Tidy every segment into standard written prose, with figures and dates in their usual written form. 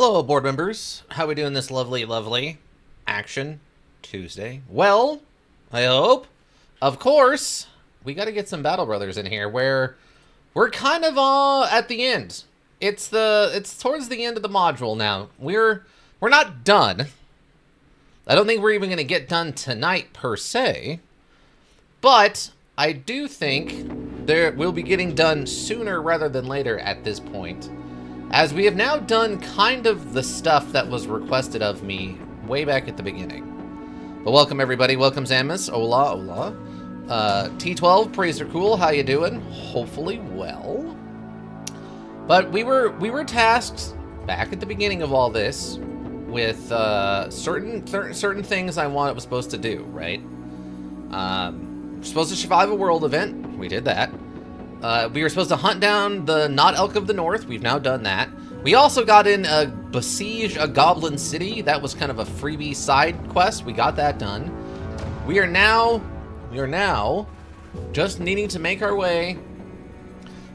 Hello, board members. How we doing this lovely Action Tuesday? Well, I hope. Of course, we got to get some Battle Brothers in here where we're kind of at the end. It's towards the end of the module now. We're not done. I don't think we're even going to get done tonight per se. But I do think we'll be getting done sooner rather than later at this point, as we have now done kind of the stuff that was requested of me way back at the beginning. But welcome everybody, welcome Zamus, hola. T12, Praise are cool, how you doing? Hopefully well. But we were tasked back at the beginning of all this with certain things I was supposed to do, right? We're supposed to survive a world event. We did that. We were supposed to hunt down the Not Elk of the North. We've now done that. We also got in besiege a goblin city. That was kind of a freebie side quest. We got that done. We are now just needing to make our way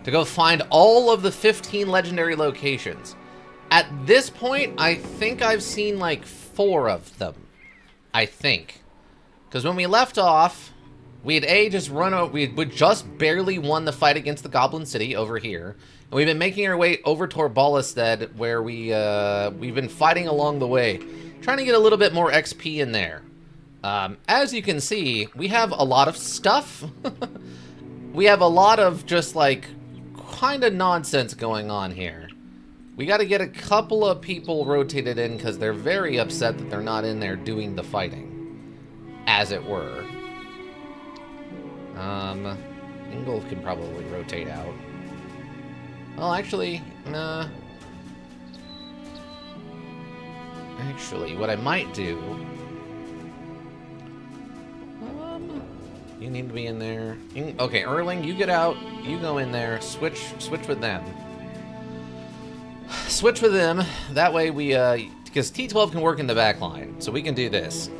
to go find all of the 15 legendary locations. At this point, I think I've seen like 4 of them. I think. Because when we left off, we had we just barely won the fight against the Goblin City over here, and we've been making our way over toward Ballestead, where we've been fighting along the way, trying to get a little bit more XP in there. As you can see, we have a lot of stuff. We have a lot of just like kind of nonsense going on here. We got to get a couple of people rotated in because they're very upset that they're not in there doing the fighting, as it were. Ingolf can probably rotate out. Well, actually, nah. Actually, what I might do... you need to be in there. Okay, Erling, you get out. You go in there. Switch with them. Switch with them. That way we, because T12 can work in the back line, so we can do this.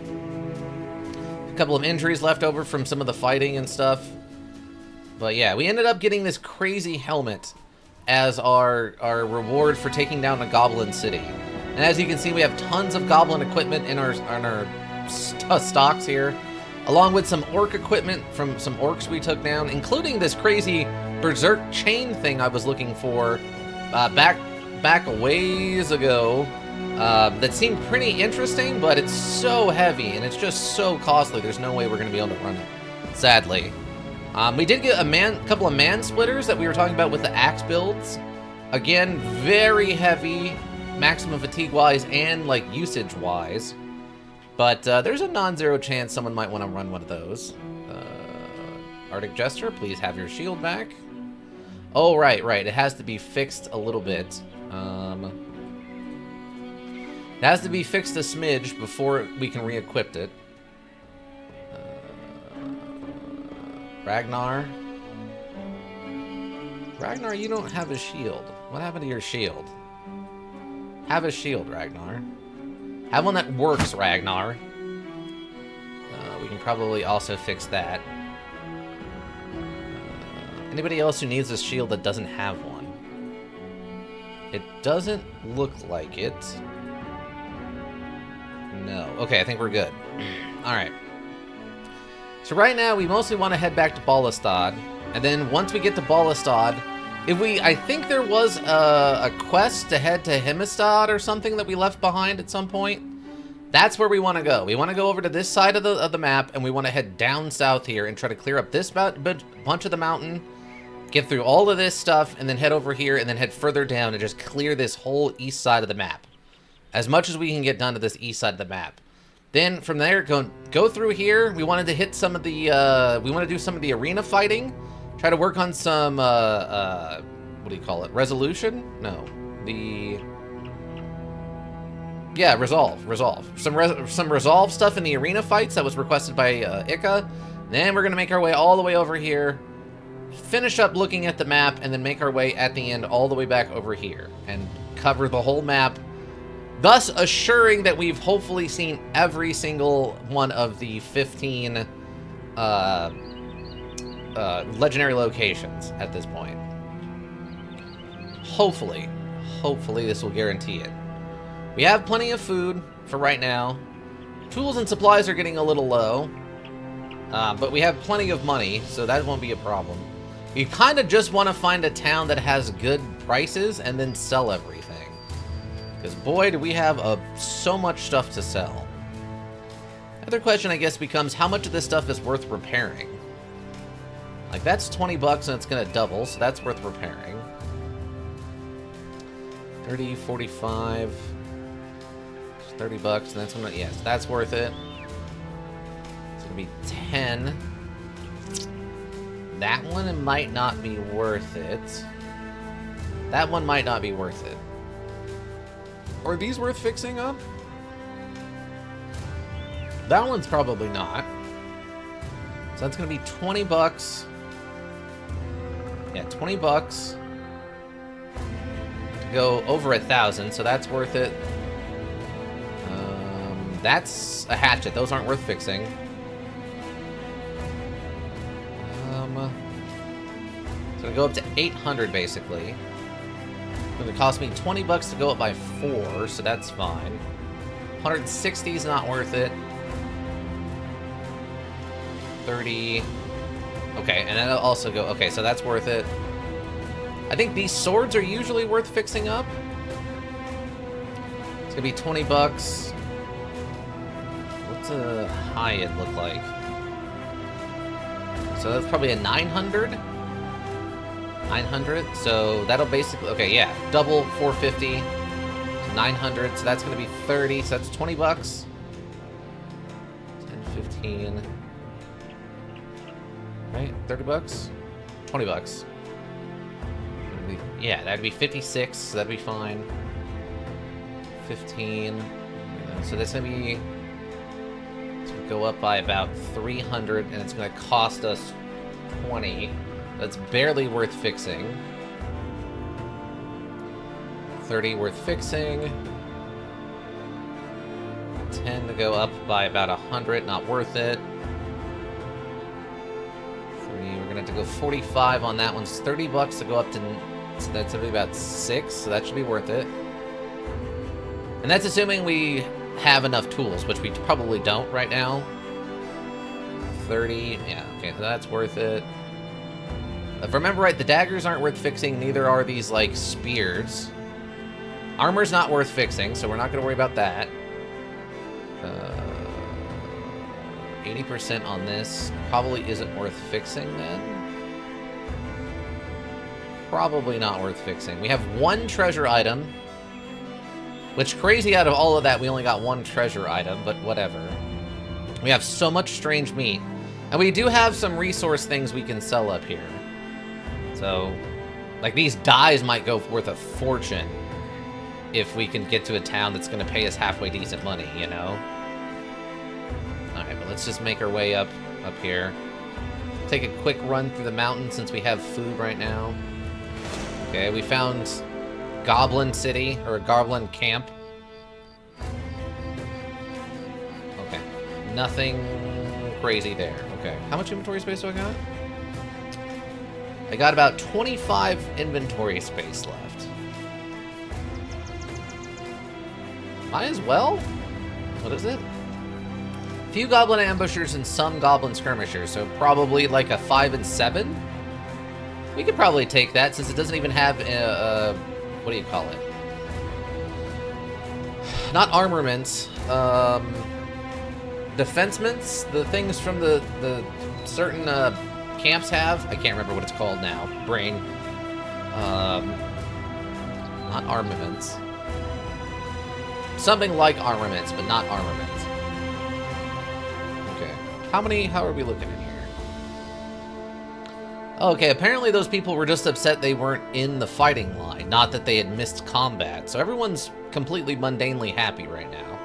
A couple of injuries left over from some of the fighting and stuff. But yeah, we ended up getting this crazy helmet as our reward for taking down a goblin city. And as you can see, we have tons of goblin equipment in our stocks here, along with some orc equipment from some orcs we took down, including this crazy berserk chain thing I was looking for back a ways ago. That seemed pretty interesting, but it's so heavy and it's just so costly. There's no way we're going to be able to run it, sadly. We did get a couple of man splitters that we were talking about with the axe builds. Again, very heavy, maximum fatigue-wise and like usage-wise. But there's a non-zero chance someone might want to run one of those. Arctic Jester, please have your shield back. Oh, right. It has to be fixed a little bit. It has to be fixed a smidge before we can re-equip it. Ragnar, you don't have a shield. What happened to your shield? Have a shield, Ragnar. Have one that works, Ragnar. We can probably also fix that. Anybody else who needs a shield that doesn't have one? It doesn't look like it. No. Okay, I think we're good. Alright. So right now, we mostly want to head back to Ballestad. And then once we get to Ballestad, I think there was a quest to head to Hemistad or something that we left behind at some point. That's where we want to go. We want to go over to this side of the map, and we want to head down south here and try to clear up this bunch of the mountain, get through all of this stuff, and then head over here, and then head further down and just clear this whole east side of the map. As much as we can get done to this east side of the map. Then from there, go through here. We wanted to hit some of the, we want to do some of the arena fighting. Try to work on some, what do you call it? Resolution? No. Yeah, resolve. Some resolve stuff in the arena fights that was requested by Ika. Then we're going to make our way all the way over here. Finish up looking at the map, and then make our way at the end all the way back over here. And cover the whole map. Thus assuring that we've hopefully seen every single one of the 15 legendary locations at this point. Hopefully this will guarantee it. We have plenty of food for right now. Tools and supplies are getting a little low. But we have plenty of money, so that won't be a problem. You kind of just want to find a town that has good prices and then sell everything. Because boy, do we have so much stuff to sell. Other question, I guess, becomes how much of this stuff is worth repairing? Like, that's 20 bucks and it's going to double, so that's worth repairing. 30, 45, 30 bucks, and that's gonna, yes, that's worth it. It's gonna be 10. That one might not be worth it. That one might not be worth it. Are these worth fixing up? That one's probably not. So that's gonna be 20 bucks. Yeah, 20 bucks. Go over 1,000, so that's worth it. That's a hatchet. Those aren't worth fixing. It's gonna go up to 800 basically. It's gonna cost me 20 bucks to go up by 4, so that's fine. 160 is not worth it. 30. Okay, and then it'll also go. Okay, so that's worth it. I think these swords are usually worth fixing up. It's gonna be 20 bucks. What's a Hyatt look like? So that's probably a 900. 900. So that'll basically, okay, yeah, double 450. So 900. So that's gonna be 30. So that's 20 bucks. 10, 15. Right? 30 bucks? 20 bucks. Yeah, that'd be 56, so that'd be fine. 15. So that's gonna be... It's gonna go up by about 300, and it's gonna cost us 20. That's barely worth fixing. 30 worth fixing. 10 to go up by about 100, not worth it. 3, we're gonna have to go 45 on that one. It's 30 bucks to go up to... So that's gonna be about 6, so that should be worth it. And that's assuming we have enough tools, which we probably don't right now. 30, yeah, okay, so that's worth it. If I remember right, the daggers aren't worth fixing, neither are these, like, spears. Armor's not worth fixing, so we're not gonna worry about that. 80% on this probably isn't worth fixing then. Probably not worth fixing. We have 1 treasure item. Which, crazy, out of all of that, we only got 1 treasure item, but whatever. We have so much strange meat. And we do have some resource things we can sell up here. So, like, these dyes might go worth a fortune if we can get to a town that's going to pay us halfway decent money, you know? Alright, but let's just make our way up here. Take a quick run through the mountains since we have food right now. Okay, we found Goblin City, or Goblin Camp. Okay, nothing crazy there. Okay, how much inventory space do I got? I got about 25 inventory space left. Might as well? What is it? Few Goblin Ambushers and some Goblin Skirmishers, so probably like a 5 and 7? We could probably take that since it doesn't even have what do you call it? Not armaments. Defensements? The things from the certain camps have? I can't remember what it's called now. Brain. Not armaments. Something like armaments, but not armaments. Okay. How are we looking in here? Okay, apparently those people were just upset they weren't in the fighting line, not that they had missed combat. So everyone's completely mundanely happy right now.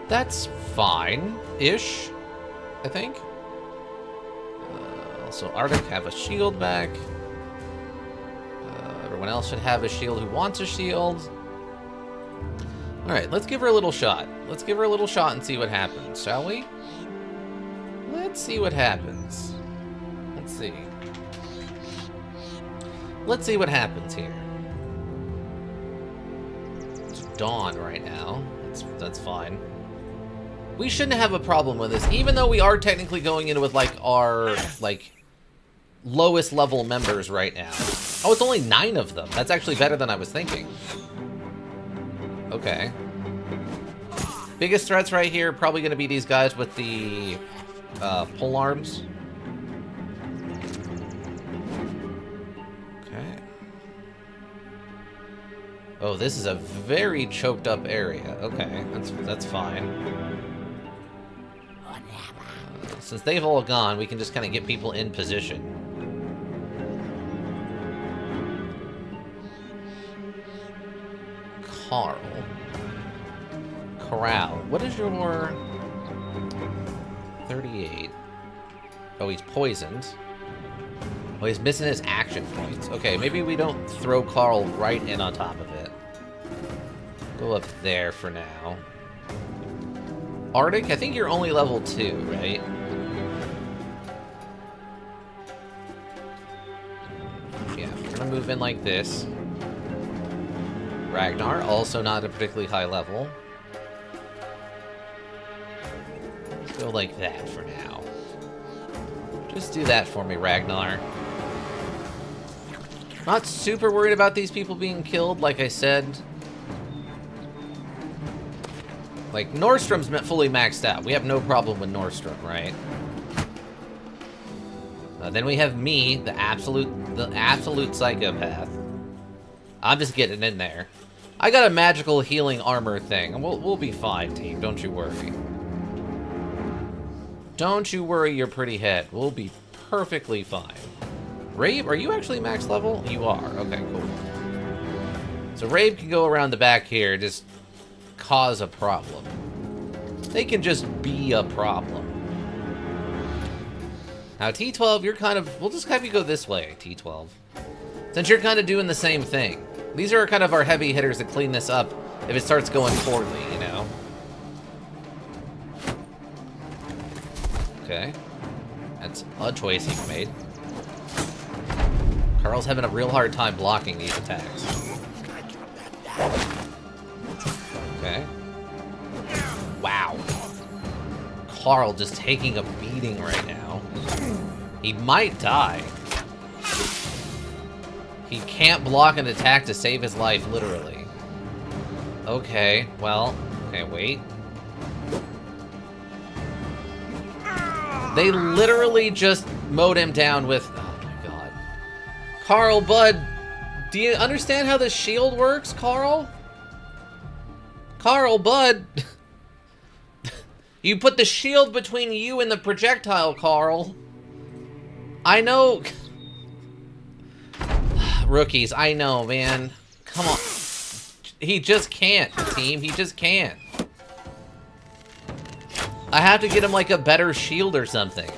That's fine-ish, I think. Also, Arctic have a shield back. Everyone else should have a shield who wants a shield. Alright, let's give her a little shot. Let's give her a little shot and see what happens, shall we? Let's see what happens. Let's see. Let's see what happens here. Dawn right now. That's fine. We shouldn't have a problem with this, even though we are technically going in with, like, our, like, lowest level members right now. Oh, it's only 9 of them. That's actually better than I was thinking. Okay. Biggest threats right here, probably going to be these guys with the pole arms. Okay. Oh, this is a very choked up area. Okay, that's fine. Since they've all gone, we can just kind of get people in position. Carl. Corral. What is your... 38. Oh, he's poisoned. Oh, he's missing his action points. Okay, maybe we don't throw Carl right in on top of it. Go up there for now. Arctic, I think you're only level 2, right? Yeah, we're gonna move in like this. Ragnar, also not a particularly high level. Let's go like that for now. Just do that for me, Ragnar. Not super worried about these people being killed, like I said. Like, Nordstrom's fully maxed out. We have no problem with Nordstrom, right? Then we have me, the absolute psychopath. I'm just getting in there. I got a magical healing armor thing. We'll be fine, team. Don't you worry. Don't you worry your pretty head. We'll be perfectly fine. Rabe, are you actually max level? You are. Okay, cool. So Rabe can go around the back here, just cause a problem. They can just be a problem. Now, T12, you're kind of... We'll just have you go this way, T12. Since you're kind of doing the same thing. These are kind of our heavy hitters that clean this up if it starts going poorly, you know? Okay. That's a choice you've made. Carl's having a real hard time blocking these attacks. Okay. Wow. Carl just taking a beating right now. He might die. He can't block an attack to save his life, literally. Okay, well, okay, wait. They literally just mowed him down with... Oh my god. Carl, bud, do you understand how the shield works, Carl? Carl, bud. You put the shield between you and the projectile, Carl. I know... Rookies, I know, man. Come on. He just can't, team. He just can't. I have to get him, like, a better shield or something.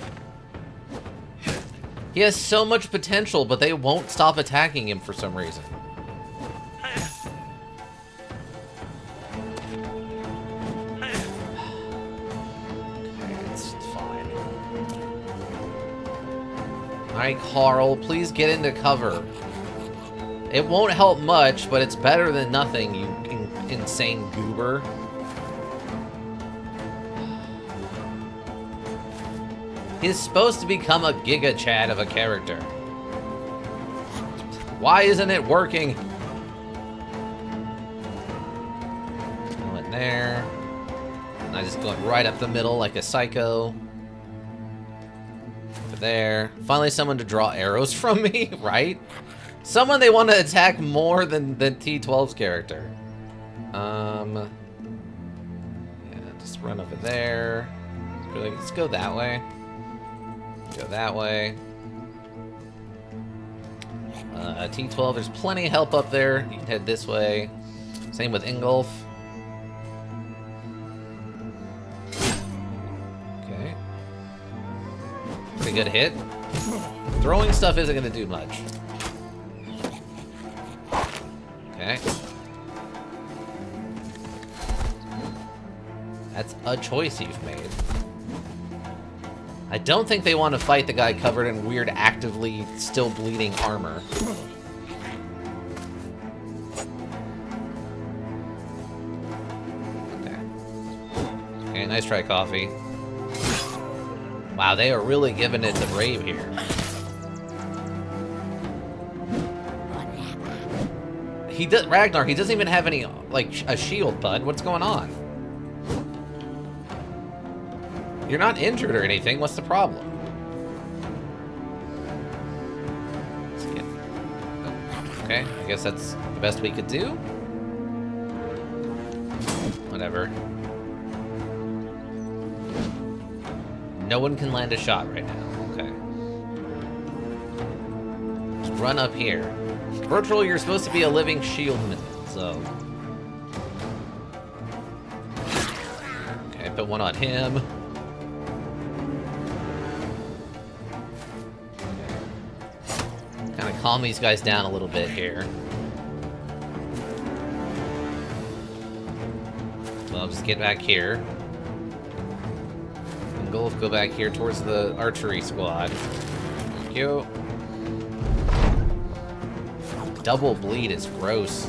He has so much potential, but they won't stop attacking him for some reason. Okay, it's fine. Alright, Carl, please get into cover. It won't help much, but it's better than nothing, you insane goober. He's supposed to become a Giga Chad of a character. Why isn't it working? Go in there. And I just going right up the middle like a psycho. Over there. Finally someone to draw arrows from me, right? Someone they want to attack more than T12's character. Yeah, just run over there. Really, let's go that way. Go that way. T12, there's plenty of help up there. You can head this way. Same with Ingolf. Okay. Pretty good hit. Throwing stuff isn't going to do much. Okay. That's a choice you've made. I don't think they want to fight the guy covered in weird, actively still bleeding armor. Okay, nice try, Coffee. Wow, they are really giving it to Brave here. Ragnar, he doesn't even have any, like, a shield, bud. What's going on? You're not injured or anything. What's the problem? Okay, I guess that's the best we could do. Whatever. No one can land a shot right now. Okay. Just run up here. Virtual, you're supposed to be a living shieldman, so... Okay, put one on him. Kind of calm these guys down a little bit here. Well, just get back here. And Golf, go back here towards the archery squad. Thank you. Double bleed is gross.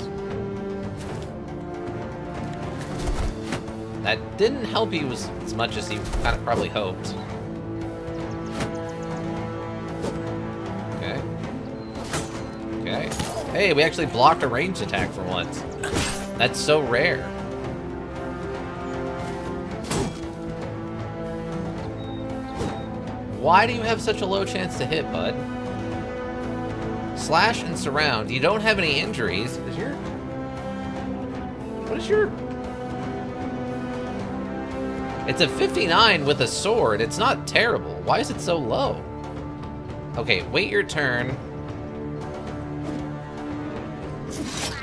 That didn't help you as much as you kind of probably hoped. Okay. Okay. Hey, we actually blocked a ranged attack for once. That's so rare. Why do you have such a low chance to hit, bud? Slash and surround. You don't have any injuries. What is your... It's a 59 with a sword. It's not terrible. Why is it so low? Okay, wait your turn.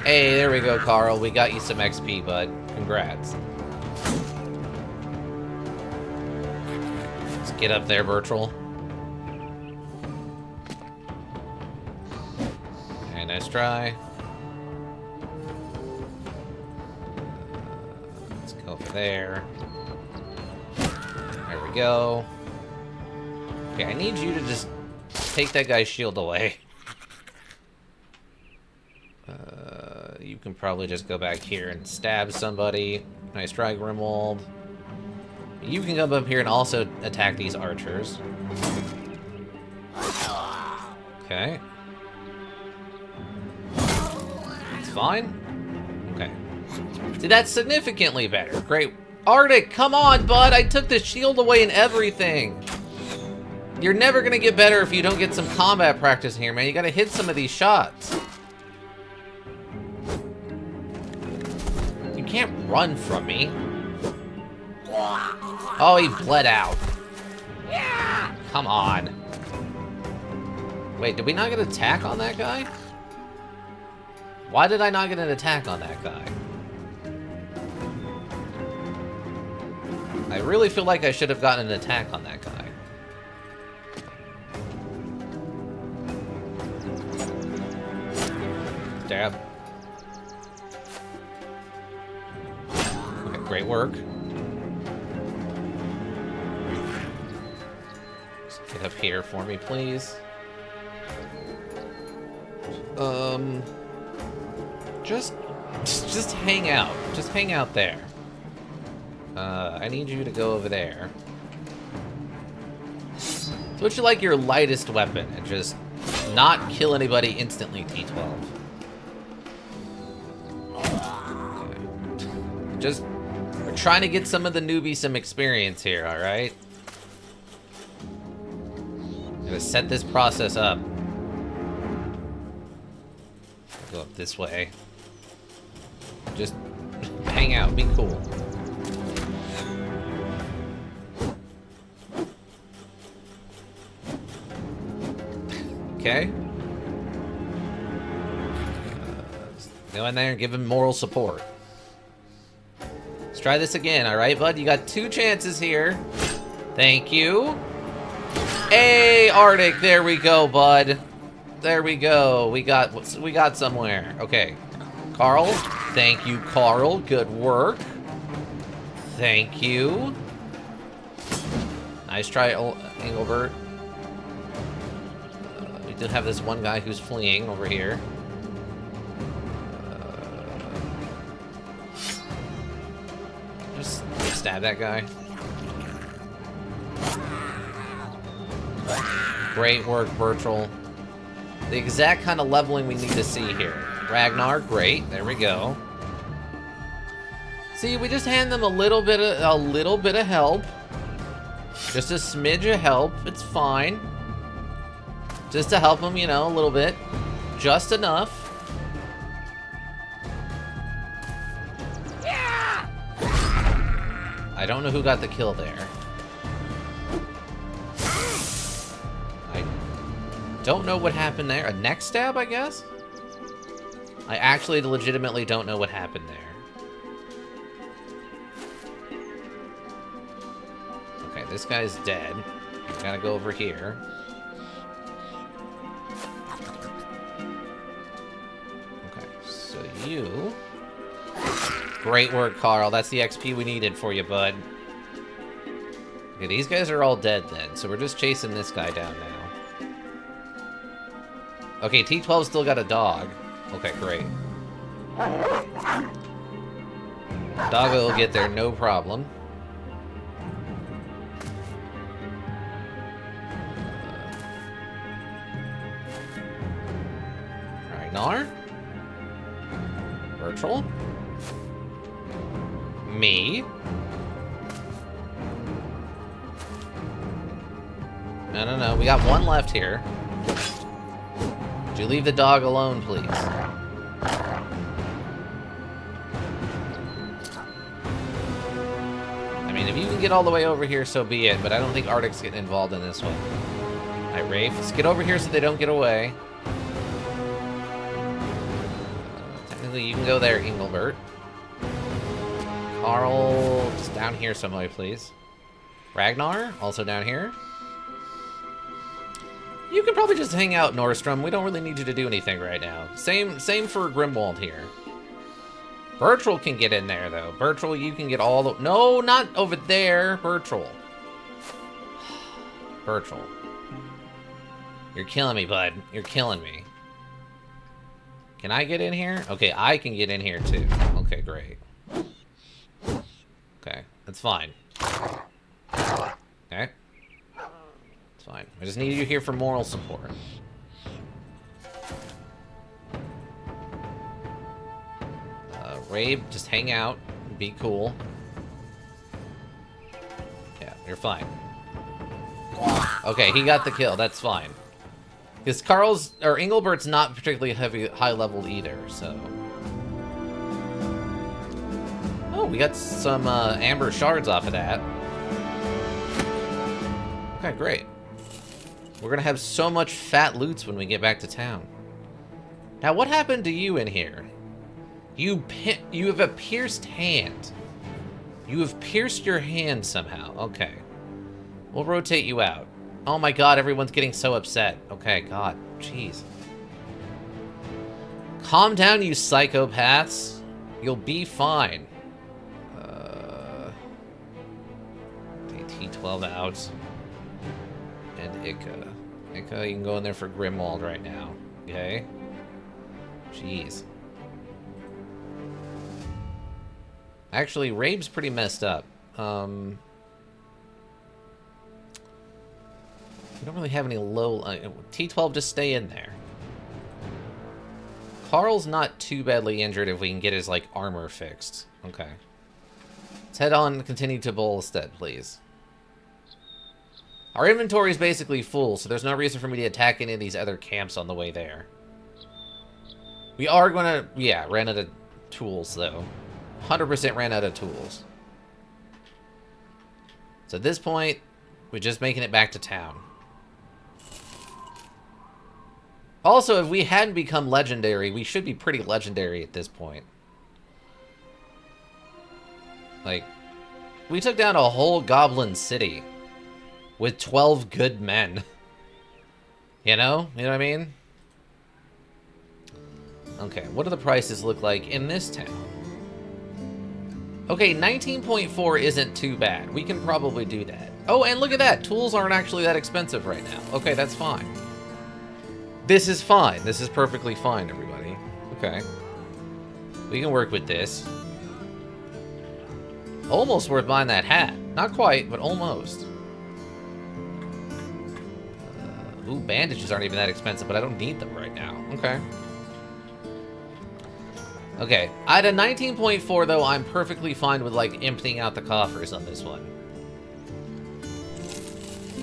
Hey, there we go, Carl. We got you some XP, bud. Congrats. Let's get up there, Virtual. Okay, nice try. Let's go over there. There we go. Okay, I need you to just take that guy's shield away. You can probably just go back here and stab somebody. Nice try, Grimwald. You can come up here and also attack these archers. Okay. It's fine. Okay. See, that's significantly better. Great. Arctic, come on, bud! I took the shield away and everything! You're never gonna get better if you don't get some combat practice here, man. You gotta hit some of these shots. You can't run from me. Oh, he bled out. Come on. Wait, did we not get an attack on that guy? Why did I not get an attack on that guy? I really feel like I should have gotten an attack on that guy. Dab. Okay, great work. Just get up here for me, please. Just hang out. Just hang out there. I need you to go over there. Switch to like your lightest weapon and just not kill anybody instantly, T12. Okay. Just, we're trying to get some of the newbies some experience here, alright? Gonna set this process up. Go up this way. Just hang out, be cool. Okay. Go in there and give him moral support. Let's try this again, alright, bud? You got 2 chances here. Thank you. Hey, Arctic, there we go, bud. There we go. We got somewhere. Okay. Carl. Thank you, Carl. Good work. Thank you. Nice try, Engelbert. We do have this one guy who's fleeing over here. Just stab that guy. Great work, Bertrel. The exact kind of leveling we need to see here. Ragnar, great. There we go. See, we just hand them a little bit of help. Just a smidge of help. It's fine. Just to help them, you know, a little bit. Just enough. I don't know who got the kill there. I don't know what happened there. A neck stab, I guess? I actually legitimately don't know what happened there. Okay, this guy's dead. Gotta go over here. Okay, so you... Great work, Carl. That's the XP we needed for you, bud. Okay, these guys are all dead then, so we're just chasing this guy down now. Okay, T12's still got a dog. Okay, great. Doggo will get there, no problem. Ragnar? Bertrel? Me? No. We got one left here. Would you leave the dog alone, please? I mean, if you can get all the way over here, so be it, but I don't think Arctic's getting involved in this one. Alright, Rafe, let's get over here so they don't get away. Technically, you can go there, Engelbert. Carl, just down here somewhere, please. Ragnar, also down here. You can probably just hang out, Nordstrom. We don't really need you to do anything right now. Same for Grimwald here. Bertrel can get in there, though. Bertrel, you can get all the... No, not over there. Bertrel. Bertrel. You're killing me, bud. You're killing me. Can I get in here? Okay, I can get in here, too. Okay, great. Okay, that's fine. Okay. It's fine. I just need you here for moral support. Rabe, just hang out. Be cool. Yeah, you're fine. Okay, he got the kill. That's fine. Because Engelbert's not particularly high-leveled either, so... Oh, we got some amber shards off of that. Okay, great. We're gonna have so much fat loots when we get back to town. Now, what happened to you in here? You have a pierced hand. You have pierced your hand somehow. Okay. We'll rotate you out. Oh my god, everyone's getting so upset. Okay, god. Jeez. Calm down, you psychopaths. You'll be fine. T12 out. And Ika. Ika, you can go in there for Grimwald right now. Okay? Jeez. Actually, Rabe's pretty messed up. We don't really have any low... T12, just stay in there. Carl's not too badly injured if we can get his, like, armor fixed. Okay. Let's head on and continue to Bolstead, please. Our inventory is basically full, so there's no reason for me to attack any of these other camps on the way there. We are gonna... Yeah, ran out of tools, though. 100% ran out of tools. So at this point, we're just making it back to town. Also, if we hadn't become legendary, we should be pretty legendary at this point. Like, we took down a whole goblin city with 12 good men. You know? You know what I mean? Okay, what do the prices look like in this town? Okay, 19.4 isn't too bad. We can probably do that. Oh, and look at that. Tools aren't actually that expensive right now. Okay, that's fine. This is fine. This is perfectly fine, everybody. Okay. We can work with this. Almost worth buying that hat. Not quite, but almost. Ooh, bandages aren't even that expensive, but I don't need them right now. Okay. Okay, at a 19.4 though, I'm perfectly fine with like emptying out the coffers on this one.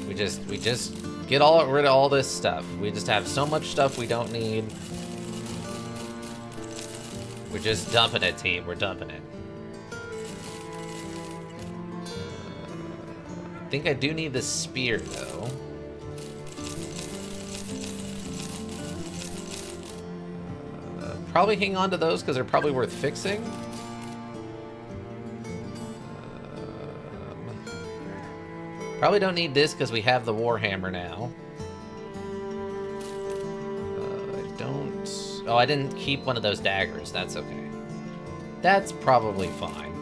We just get rid of all this stuff. We just have so much stuff we don't need. We're just dumping it, team. We're dumping it. I think I do need the spear though. Probably hang on to those because they're probably worth fixing. Probably don't need this because we have the Warhammer now. I don't... Oh, I didn't keep one of those daggers. That's okay. That's probably fine.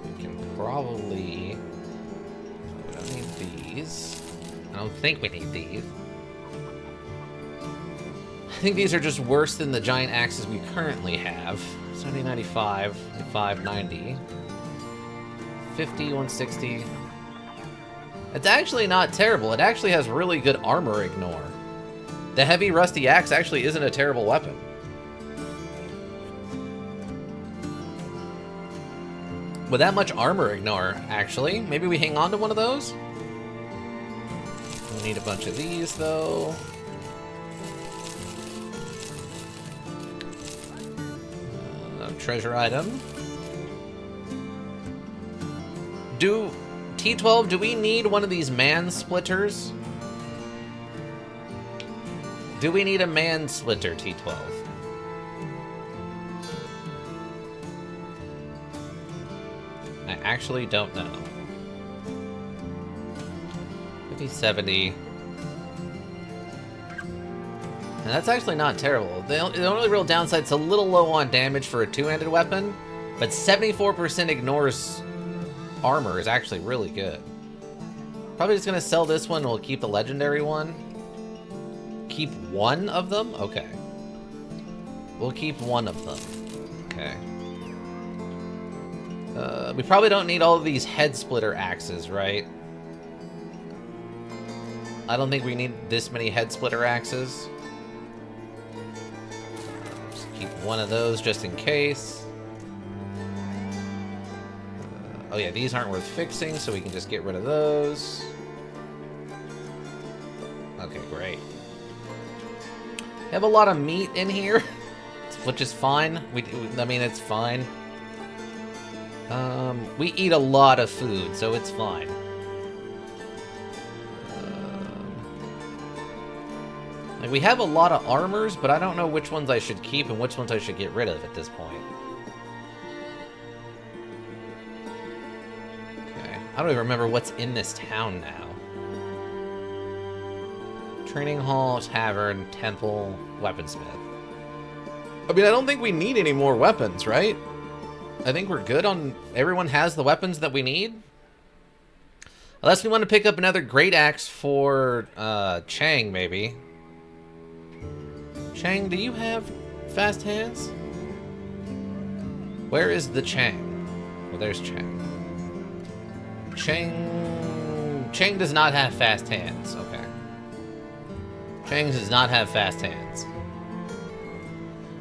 We can probably... We don't need these. I don't think we need these. I think these are just worse than the giant axes we currently have. 7095, 590, 50, 160. It's actually not terrible. It actually has really good armor ignore. The heavy rusty axe actually isn't a terrible weapon. With that much armor ignore, actually. Maybe we hang on to one of those? We need a bunch of these, though. Treasure item. T12, do we need one of these man splitters? Do we need a man splitter, T12? I actually don't know. 50, 70. And that's actually not terrible. The only real downside, it's a little low on damage for a two-handed weapon, but 74% ignores armor is actually really good. Probably just going to sell this one, we'll keep the legendary one. Keep one of them? Okay. We'll keep one of them. Okay. We probably don't need all of these head splitter axes, right? I don't think we need this many head splitter axes. Keep one of those just in case. Oh yeah, these aren't worth fixing, so we can just get rid of those. Okay, great. We have a lot of meat in here, which is fine. I mean, it's fine. We eat a lot of food, so it's fine. Like, we have a lot of armors, but I don't know which ones I should keep and which ones I should get rid of at this point. Okay. I don't even remember what's in this town now. Training hall, tavern, temple, weaponsmith. I mean, I don't think we need any more weapons, right? I think we're good on... Everyone has the weapons that we need. Unless we want to pick up another great axe for Chang, maybe. Chang, do you have fast hands? Where is the Chang? Well, there's Chang. Chang does not have fast hands. Okay. Chang does not have fast hands.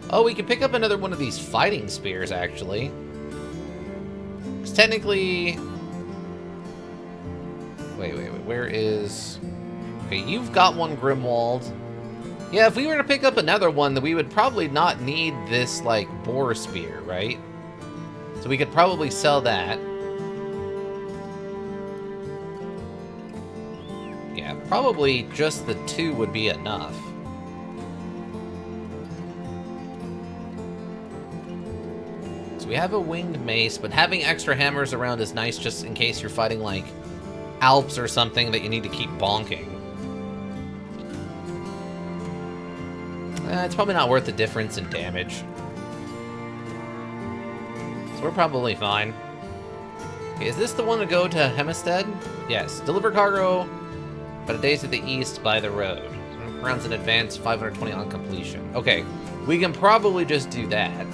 Oh, we can pick up another one of these fighting spears, actually. Because technically... Wait. Where is... Okay, you've got one Grimwald. Yeah, if we were to pick up another one, then we would probably not need this, like, boar spear, right? So we could probably sell that. Yeah, probably just the two would be enough. So we have a winged mace, but having extra hammers around is nice just in case you're fighting, like, Alps or something that you need to keep bonking. It's probably not worth the difference in damage. So we're probably fine. Okay, is this the one to go to Hempstead? Yes. Deliver cargo, but a day to the east by the road. Rounds in advance, 520 on completion. Okay, we can probably just do that.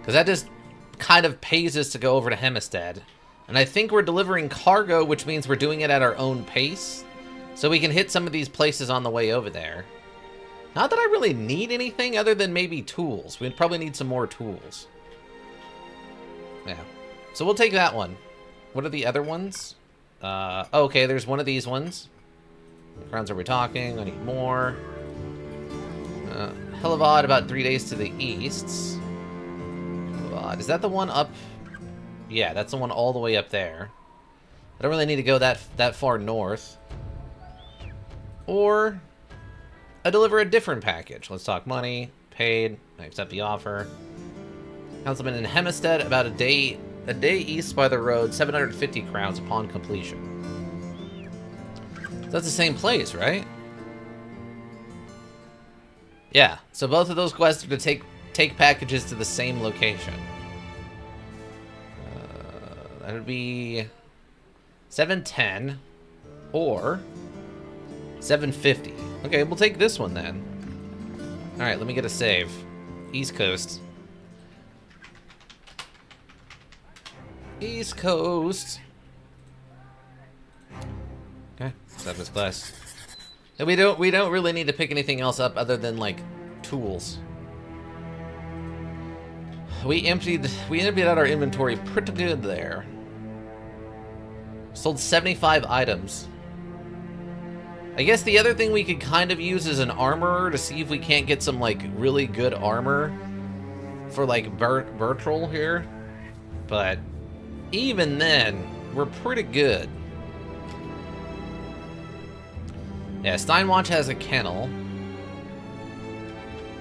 Because that just kind of pays us to go over to Hempstead. And I think we're delivering cargo, which means we're doing it at our own pace. So we can hit some of these places on the way over there. Not that I really need anything other than maybe tools. We'd probably need some more tools. Yeah. So we'll take that one. What are the other ones? Okay, there's one of these ones. Crowns, are we talking? I need more. Hellevad, about 3 days to the east. Hellevad. Is that the one up? Yeah, that's the one all the way up there. I don't really need to go that far north. Or I deliver a different package. Let's talk money. Paid. I accept the offer. Councilman in Hempstead, about a day east by the road, 750 crowns upon completion. So that's the same place, right? Yeah, so both of those quests are to take packages to the same location. That would be 710 or 750. Okay, we'll take this one then. All right, let me get a save. East Coast. East Coast. Okay, service class. And we don't really need to pick anything else up other than like tools. We emptied out our inventory pretty good there. Sold 75 items. I guess the other thing we could kind of use is an armorer to see if we can't get some like really good armor for like Bertrel here. But even then, we're pretty good. Yeah, Steinwatch has a kennel.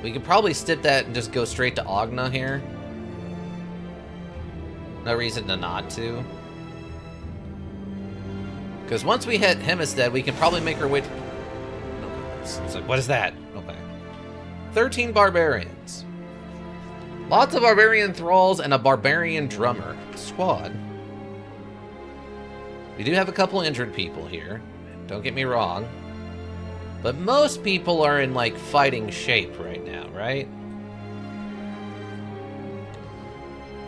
We could probably skip that and just go straight to Ogna here. No reason to not to. Because once we hit Hempstead, we can probably make our way to... It's like, what is that? Okay. 13 barbarians. Lots of barbarian thralls and a barbarian drummer. Squad. We do have a couple injured people here. Don't get me wrong. But most people are in, like, fighting shape right now, right?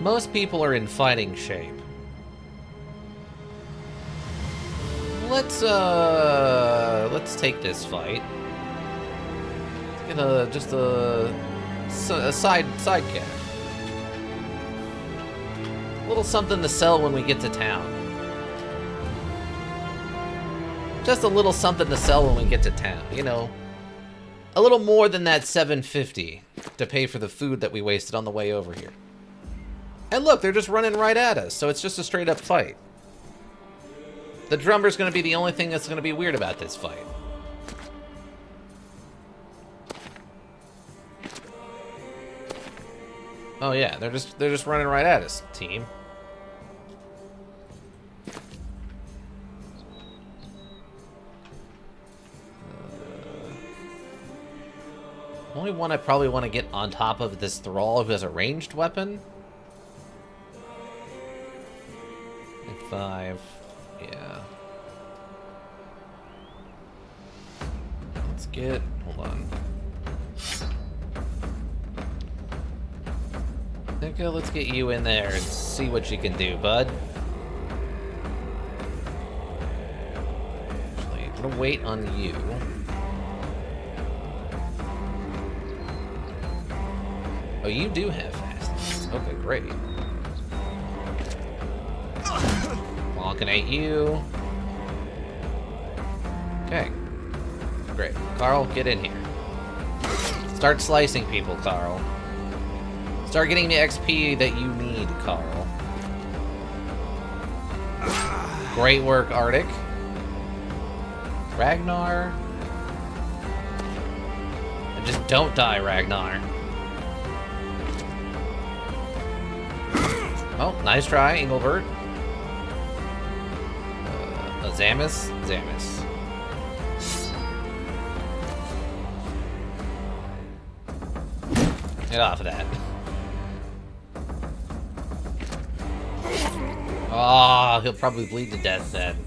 Most people are in fighting shape. Let's take this fight. Let's get a side cat. A little something to sell when we get to town. Just a little something to sell when we get to town, you know. A little more than that 750 to pay for the food that we wasted on the way over here. And look, they're just running right at us, so it's just a straight up fight. The drummer's going to be the only thing that's going to be weird about this fight. Oh yeah, they're just running right at us, team. Only one I probably want to get on top of this thrall who has a ranged weapon. And 5. Yeah. Let's get... Hold on. Okay, let's get you in there and see what you can do, bud. Actually, I'm gonna wait on you. Oh, you do have fastness. Okay, great. Looking at you. Okay. Great. Carl, get in here. Start slicing people, Carl. Start getting the XP that you need, Carl. Great work, Arctic. Ragnar. And just don't die, Ragnar. Oh, nice try, Engelbert. Zamis? Zamis. Get off of that. Oh, he'll probably bleed to death then.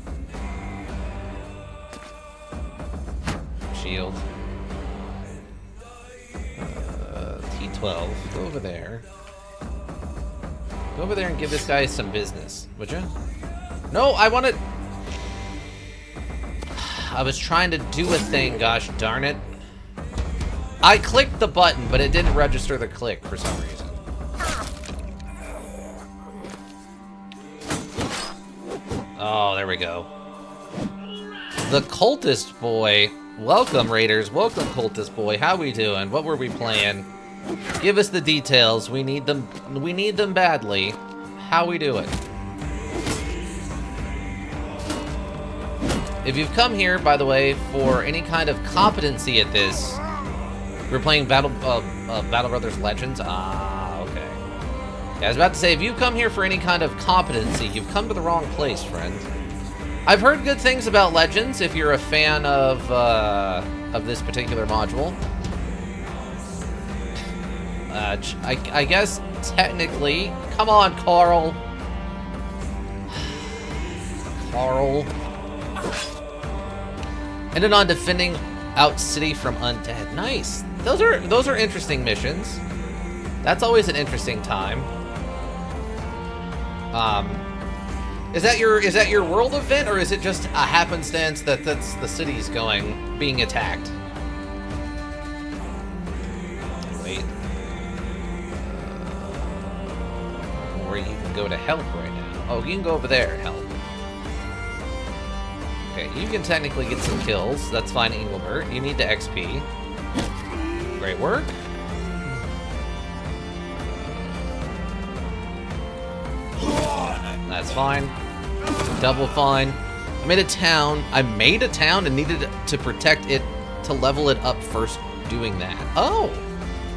Shield. T12. Go over there. Go over there and give this guy some business, would you? No, I wanted... I was trying to do a thing, gosh darn it. I clicked the button, but it didn't register the click for some reason. Oh, there we go. The Cultist Boy. Welcome, Raiders. Welcome, Cultist Boy. How we doing? What were we playing? Give us the details. We need them. We need them badly. How we doing? If you've come here, by the way, for any kind of competency at this, we're playing Battle Brothers Legends. Ah, okay. Yeah, I was about to say, if you come here for any kind of competency, you've come to the wrong place, friend. I've heard good things about Legends. If you're a fan of this particular module, I guess technically, come on, Carl. Carl. Ended on defending out city from undead. Nice. Those are interesting missions. That's always an interesting time. Is that your world event, or is it just a happenstance that that's the city's being attacked? Wait. Or you can go to help right now. Oh, you can go over there and help. Okay, you can technically get some kills. That's fine, Engelbert. You need the XP. Great work. That's fine. Double fine. I made a town and needed to protect it, to level it up first doing that. Oh!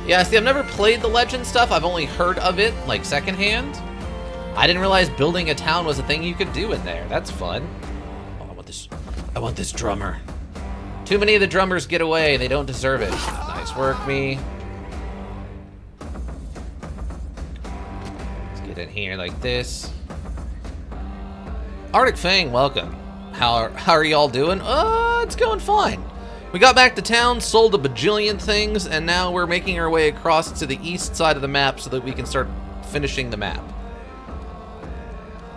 Yeah, see, I've never played the Legend stuff. I've only heard of it, like, secondhand. I didn't realize building a town was a thing you could do in there. That's fun. I want this drummer. Too many of the drummers get away. They don't deserve it. Nice work, me. Let's get in here like this. Arctic Fang, welcome. How are y'all doing? It's going fine. We got back to town, sold a bajillion things, and now we're making our way across to the east side of the map so that we can start finishing the map.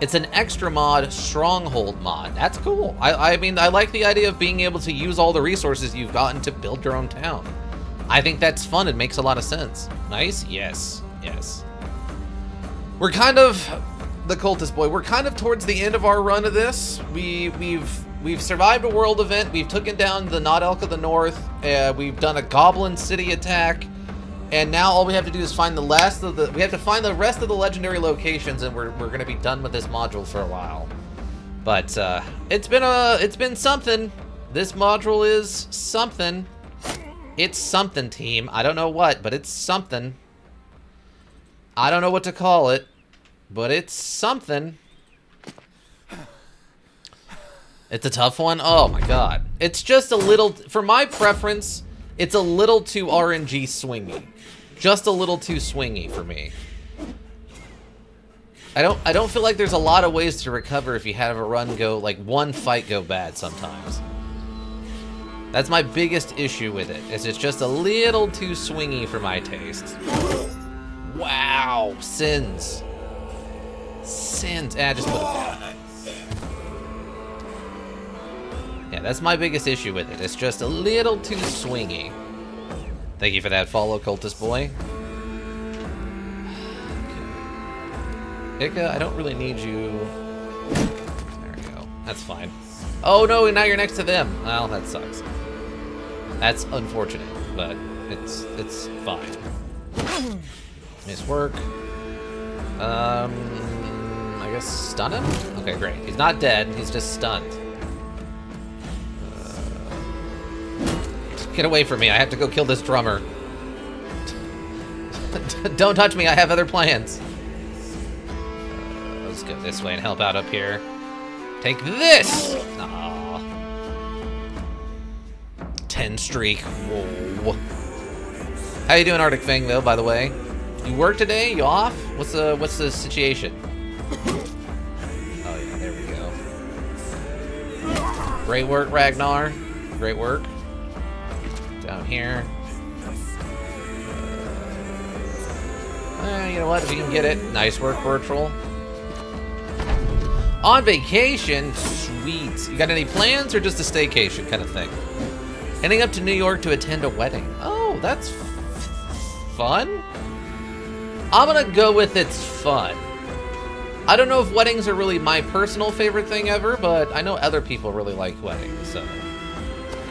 It's an extra mod, Stronghold mod. That's cool. I mean, I like the idea of being able to use all the resources you've gotten to build your own town. I think that's fun. It makes a lot of sense. Nice? Yes. Yes. We're kind of... The Cultist Boy. We're kind of towards the end of our run of this. We've survived a world event. We've taken down the Not Elk of the North. We've done a Goblin City attack. And now all we have to do is find the rest of the legendary locations, and we're gonna be done with this module for a while. But it's been something. This module is something. It's something, team. I don't know what, but it's something. I don't know what to call it, but it's something. It's a tough one. Oh my god. It's just a little, for my preference, it's a little too RNG swingy. Just a little too swingy for me. I don't feel like there's a lot of ways to recover if you have a run go, like one fight go bad sometimes. That's my biggest issue with it, is it's just a little too swingy for my taste. Wow, sins. Sins. Just put it down. Yeah, that's my biggest issue with it. It's just a little too swingy. Thank you for that follow, Cultist Boy. Okay. Ika, I don't really need you. There we go. That's fine. Oh no, now you're next to them. Well, that sucks. That's unfortunate, but it's fine. Nice work. I guess stun him? Okay, great. He's not dead, he's just stunned. Get away from me, I have to go kill this drummer. Don't touch me, I have other plans. Let's go this way and help out up here. Take this! Aww. 10 streak, whoa. How you doing, Arctic Fang, though, by the way? You work today? You off? What's the situation? Oh yeah, there we go. Great work, Ragnar. Great work. Down here. You know what? If you can get it, nice work, Virtual. On vacation? Sweet. You got any plans or just a staycation kind of thing? Heading up to New York to attend a wedding. Oh, that's fun? I'm gonna go with it's fun. I don't know if weddings are really my personal favorite thing ever, but I know other people really like weddings, so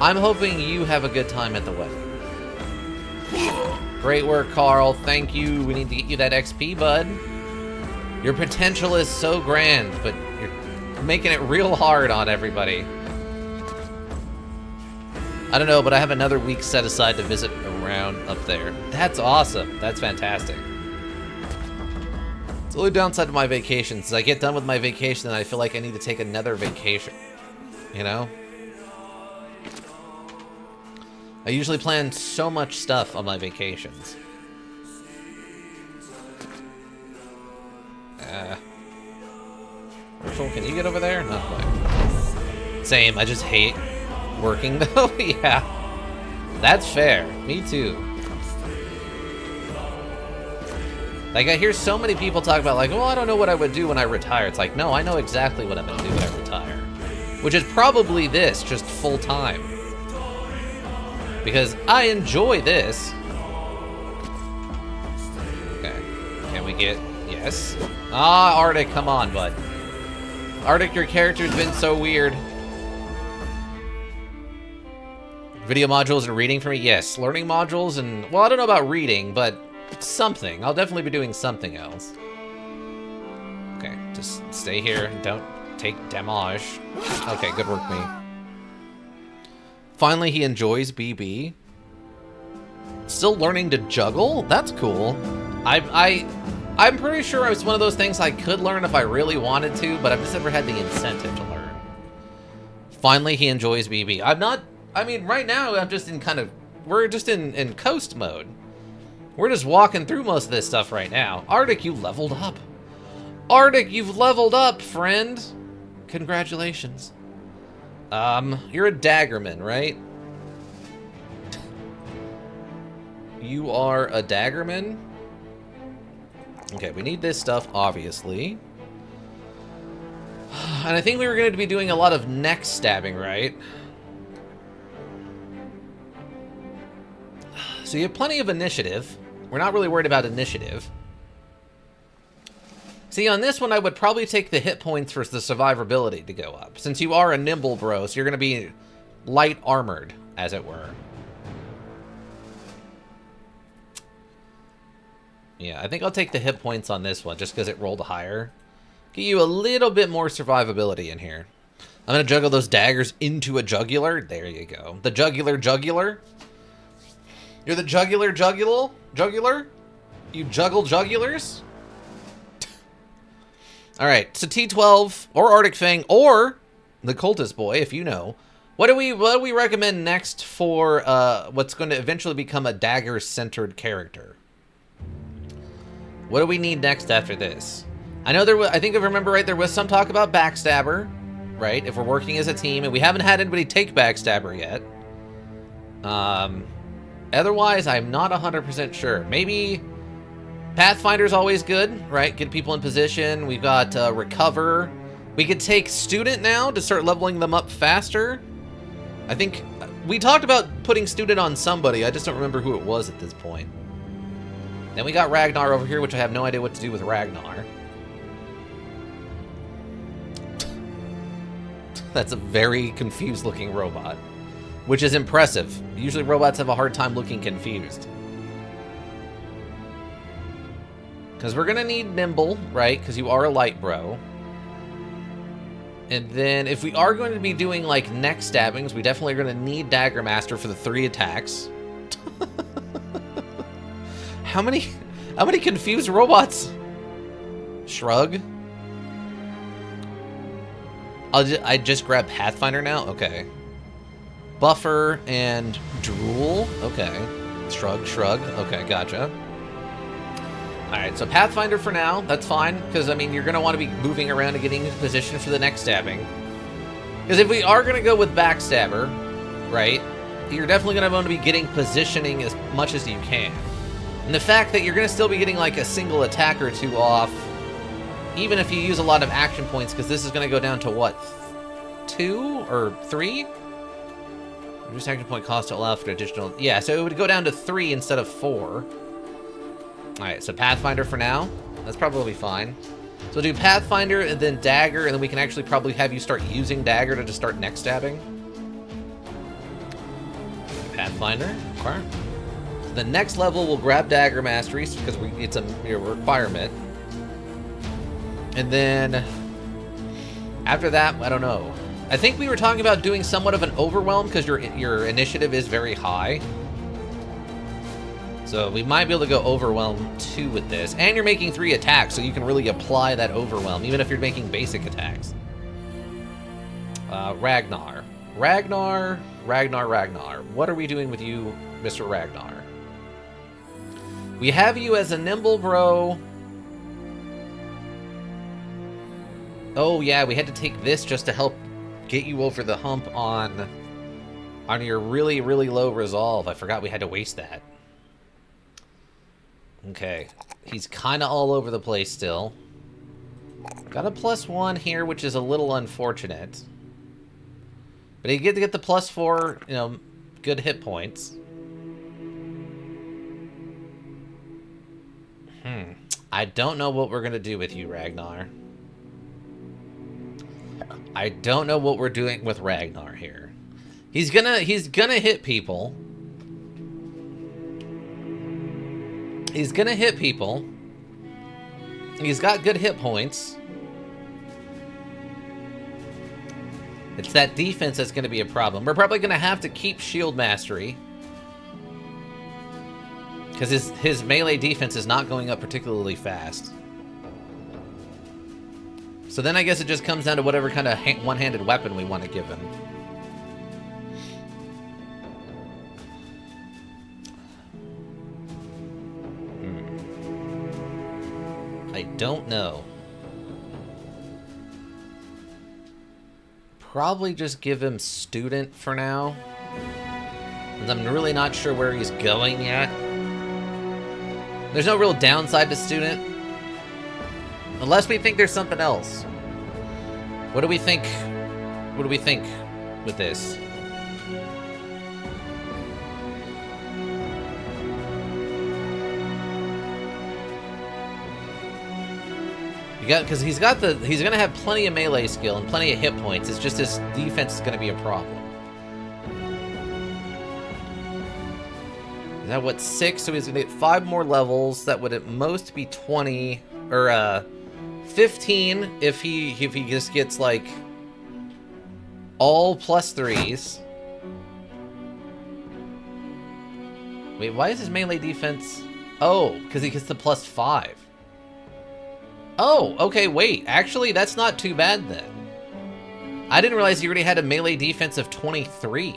I'm hoping you have a good time at the wedding. Great work, Carl. Thank you. We need to get you that XP, bud. Your potential is so grand, but you're making it real hard on everybody. I don't know, but I have another week set aside to visit around up there. That's awesome. That's fantastic. It's the only downside of my vacations is I get done with my vacation and I feel like I need to take another vacation. You know? I usually plan so much stuff on my vacations. Virtual, can you get over there? Not quite. Same, I just hate working though. Yeah. That's fair. Me too. Like, I hear so many people talk about, like, well, I don't know what I would do when I retire. It's like, no, I know exactly what I'm going to do when I retire. Which is probably this, just full-time. Because I enjoy this. Okay. Can we get... Yes. Ah, Arctic, come on, bud. Arctic, your character's been so weird. Video modules and reading for me? Yes. Learning modules and... Well, I don't know about reading, but... something. I'll definitely be doing something else. Okay, just stay here. Don't take damage. Okay, good work, me. Finally, he enjoys BB. Still learning to juggle? That's cool. I'm pretty sure it's one of those things I could learn if I really wanted to, but I've just never had the incentive to learn. Finally, he enjoys BB. I mean, right now, I'm just in kind of... We're just in coast mode. We're just walking through most of this stuff right now. Arctic, you leveled up. Arctic, you've leveled up, friend. Congratulations. You're a daggerman, right? You are a daggerman? Okay, we need this stuff, obviously. And I think we were going to be doing a lot of neck stabbing, right? So you have plenty of initiative. We're not really worried about initiative. See, on this one, I would probably take the hit points for the survivability to go up. Since you are a nimble bro, so you're going to be light armored, as it were. Yeah, I think I'll take the hit points on this one, just because it rolled higher. Get you a little bit more survivability in here. I'm going to juggle those daggers into a jugular. There you go. The jugular. You're the jugular? You juggle jugulars? Alright, so T12, or Arctic Fang, or the Cultist Boy, if you know. What do we recommend next for what's going to eventually become a dagger-centered character? What do we need next after this? I know there was, I think if I remember right, there was some talk about Backstabber, right? If we're working as a team, and we haven't had anybody take Backstabber yet. Otherwise, I'm not 100% sure. Maybe Pathfinder's always good, right? Get people in position. We've got Recover. We could take Student now to start leveling them up faster. I think we talked about putting Student on somebody. I just don't remember who it was at this point. Then we got Ragnar over here, which I have no idea what to do with Ragnar. That's a very confused looking robot, which is impressive. Usually robots have a hard time looking confused. Because we're going to need Nimble, right? Because you are a light bro. And then if we are going to be doing like neck stabbings, we definitely are going to need Dagger Master for the 3 attacks. How many confused robots? Shrug. I just grab Pathfinder now? Okay. Buffer and Drool. Okay. Shrug. Okay, gotcha. Alright, so Pathfinder for now. That's fine, because, I mean, you're going to want to be moving around and getting into position for the next stabbing. Because if we are going to go with Backstabber, right, you're definitely going to want to be getting positioning as much as you can. And the fact that you're going to still be getting like a single attack or two off, even if you use a lot of action points, because this is going to go down to what? 2 or 3? Reduce action point cost to allow for additional... Yeah, so it would go down to 3 instead of 4. Alright, so Pathfinder for now. That's probably fine. So we'll do Pathfinder and then Dagger, and then we can actually probably have you start using Dagger to just start neck stabbing. Pathfinder. Okay. So the next level, we'll grab Dagger Masteries, because it's a requirement. And then... after that, I don't know. I think we were talking about doing somewhat of an overwhelm, because your initiative is very high. So we might be able to go Overwhelm 2 with this. And you're making 3 attacks, so you can really apply that Overwhelm, even if you're making basic attacks. Ragnar. Ragnar. What are we doing with you, Mr. Ragnar? We have you as a Nimble Bro. Oh yeah, we had to take this just to help get you over the hump on your really, really low resolve. I forgot we had to waste that. Okay, he's kind of all over the place still. Got a +1 here, which is a little unfortunate. But he get to get the +4, you know, good hit points. I don't know what we're gonna do with you, Ragnar. I don't know what we're doing with Ragnar here. He's gonna hit people. He's gonna hit people. He's got good hit points. It's that defense that's gonna be a problem. We're probably gonna have to keep Shield Mastery, because his melee defense is not going up particularly fast. So then I guess it just comes down to whatever kind of one-handed weapon we want to give him. I don't know. Probably just give him Student for now. I'm really not sure where he's going yet. There's no real downside to Student. Unless we think there's something else. What do we think? What do we think with this? Because he's gonna have plenty of melee skill and plenty of hit points. It's just his defense is gonna be a problem. Is that what, 6? So he's gonna get 5 more levels. That would at most be 20 or 15 if he just gets like all +3s. Wait, why is his melee defense? Oh, because he gets the +5. Oh, okay, wait. Actually, that's not too bad then. I didn't realize he already had a melee defense of 23.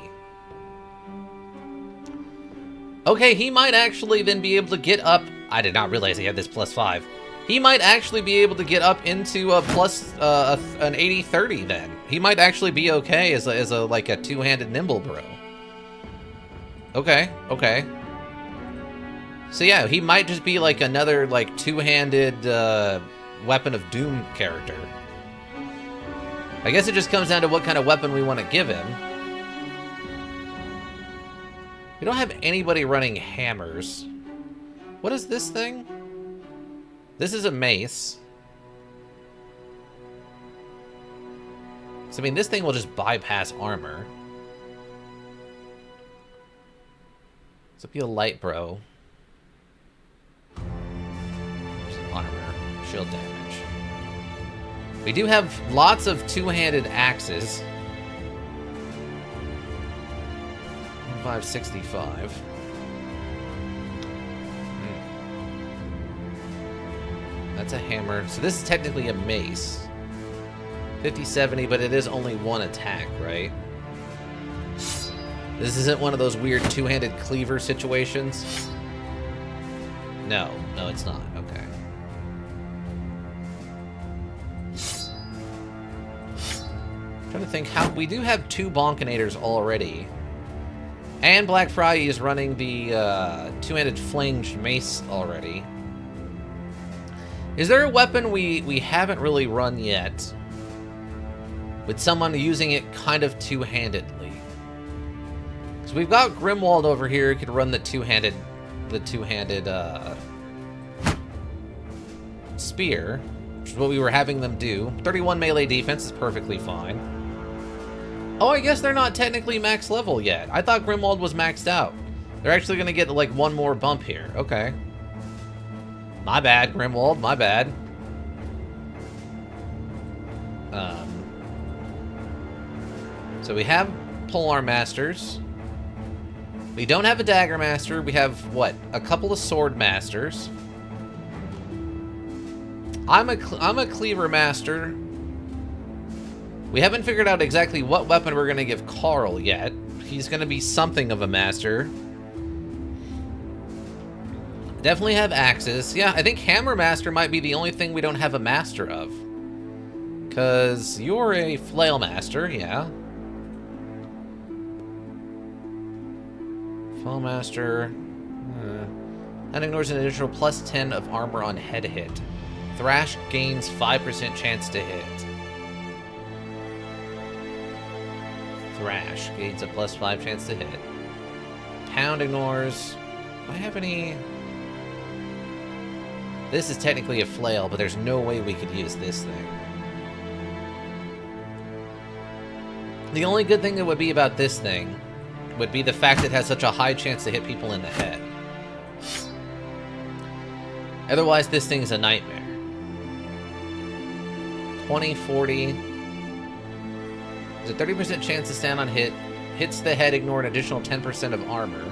Okay, he might actually then be able to get up... I did not realize he had this +5. He might actually be able to get up into a an 80-30 then. He might actually be okay as a like a two-handed Nimble Bro. Okay, okay. So yeah, he might just be like another like two-handed Weapon of Doom character. I guess it just comes down to what kind of weapon we want to give him. We don't have anybody running hammers. What is this thing? This is a mace. So, I mean, this thing will just bypass armor. So, be a light bro. Armor. Shield damage. We do have lots of two-handed axes. 565. That's a hammer. So this is technically a mace. 50-70, but it is only one attack, right? This isn't one of those weird two-handed cleaver situations? No, it's not. Okay. I'm trying to think how... We do have 2 Bonkinators already. And Black Friday is running the two-handed flanged mace already. Is there a weapon we haven't really run yet with someone using it kind of two-handedly? So we've got Grimwald over here who could run the two-handed spear, which is what we were having them do. 31 melee defense is perfectly fine. Oh, I guess they're not technically max level yet. I thought Grimwald was maxed out. They're actually going to get like one more bump here. Okay. My bad, Grimwald. My bad. So we have Polearm Masters. We don't have a Dagger Master. We have, what, a couple of Sword Masters. I'm a Cleaver Master. We haven't figured out exactly what weapon we're going to give Carl yet. He's going to be something of a Master. Definitely have axes. Yeah, I think Hammer Master might be the only thing we don't have a Master of. Because you're a Flail Master, yeah. Flail Master. That ignores an additional plus 10 of armor on head hit. Thrash gains 5% chance to hit. Thrash gains a plus 5 chance to hit. Pound ignores... Do I have any... This is technically a flail, but there's no way we could use this thing. The only good thing that would be about this thing would be the fact it has such a high chance to hit people in the head. Otherwise, this thing's a nightmare. 20, 40. There's a 30% chance to stand on hit. Hits the head, ignore an additional 10% of armor.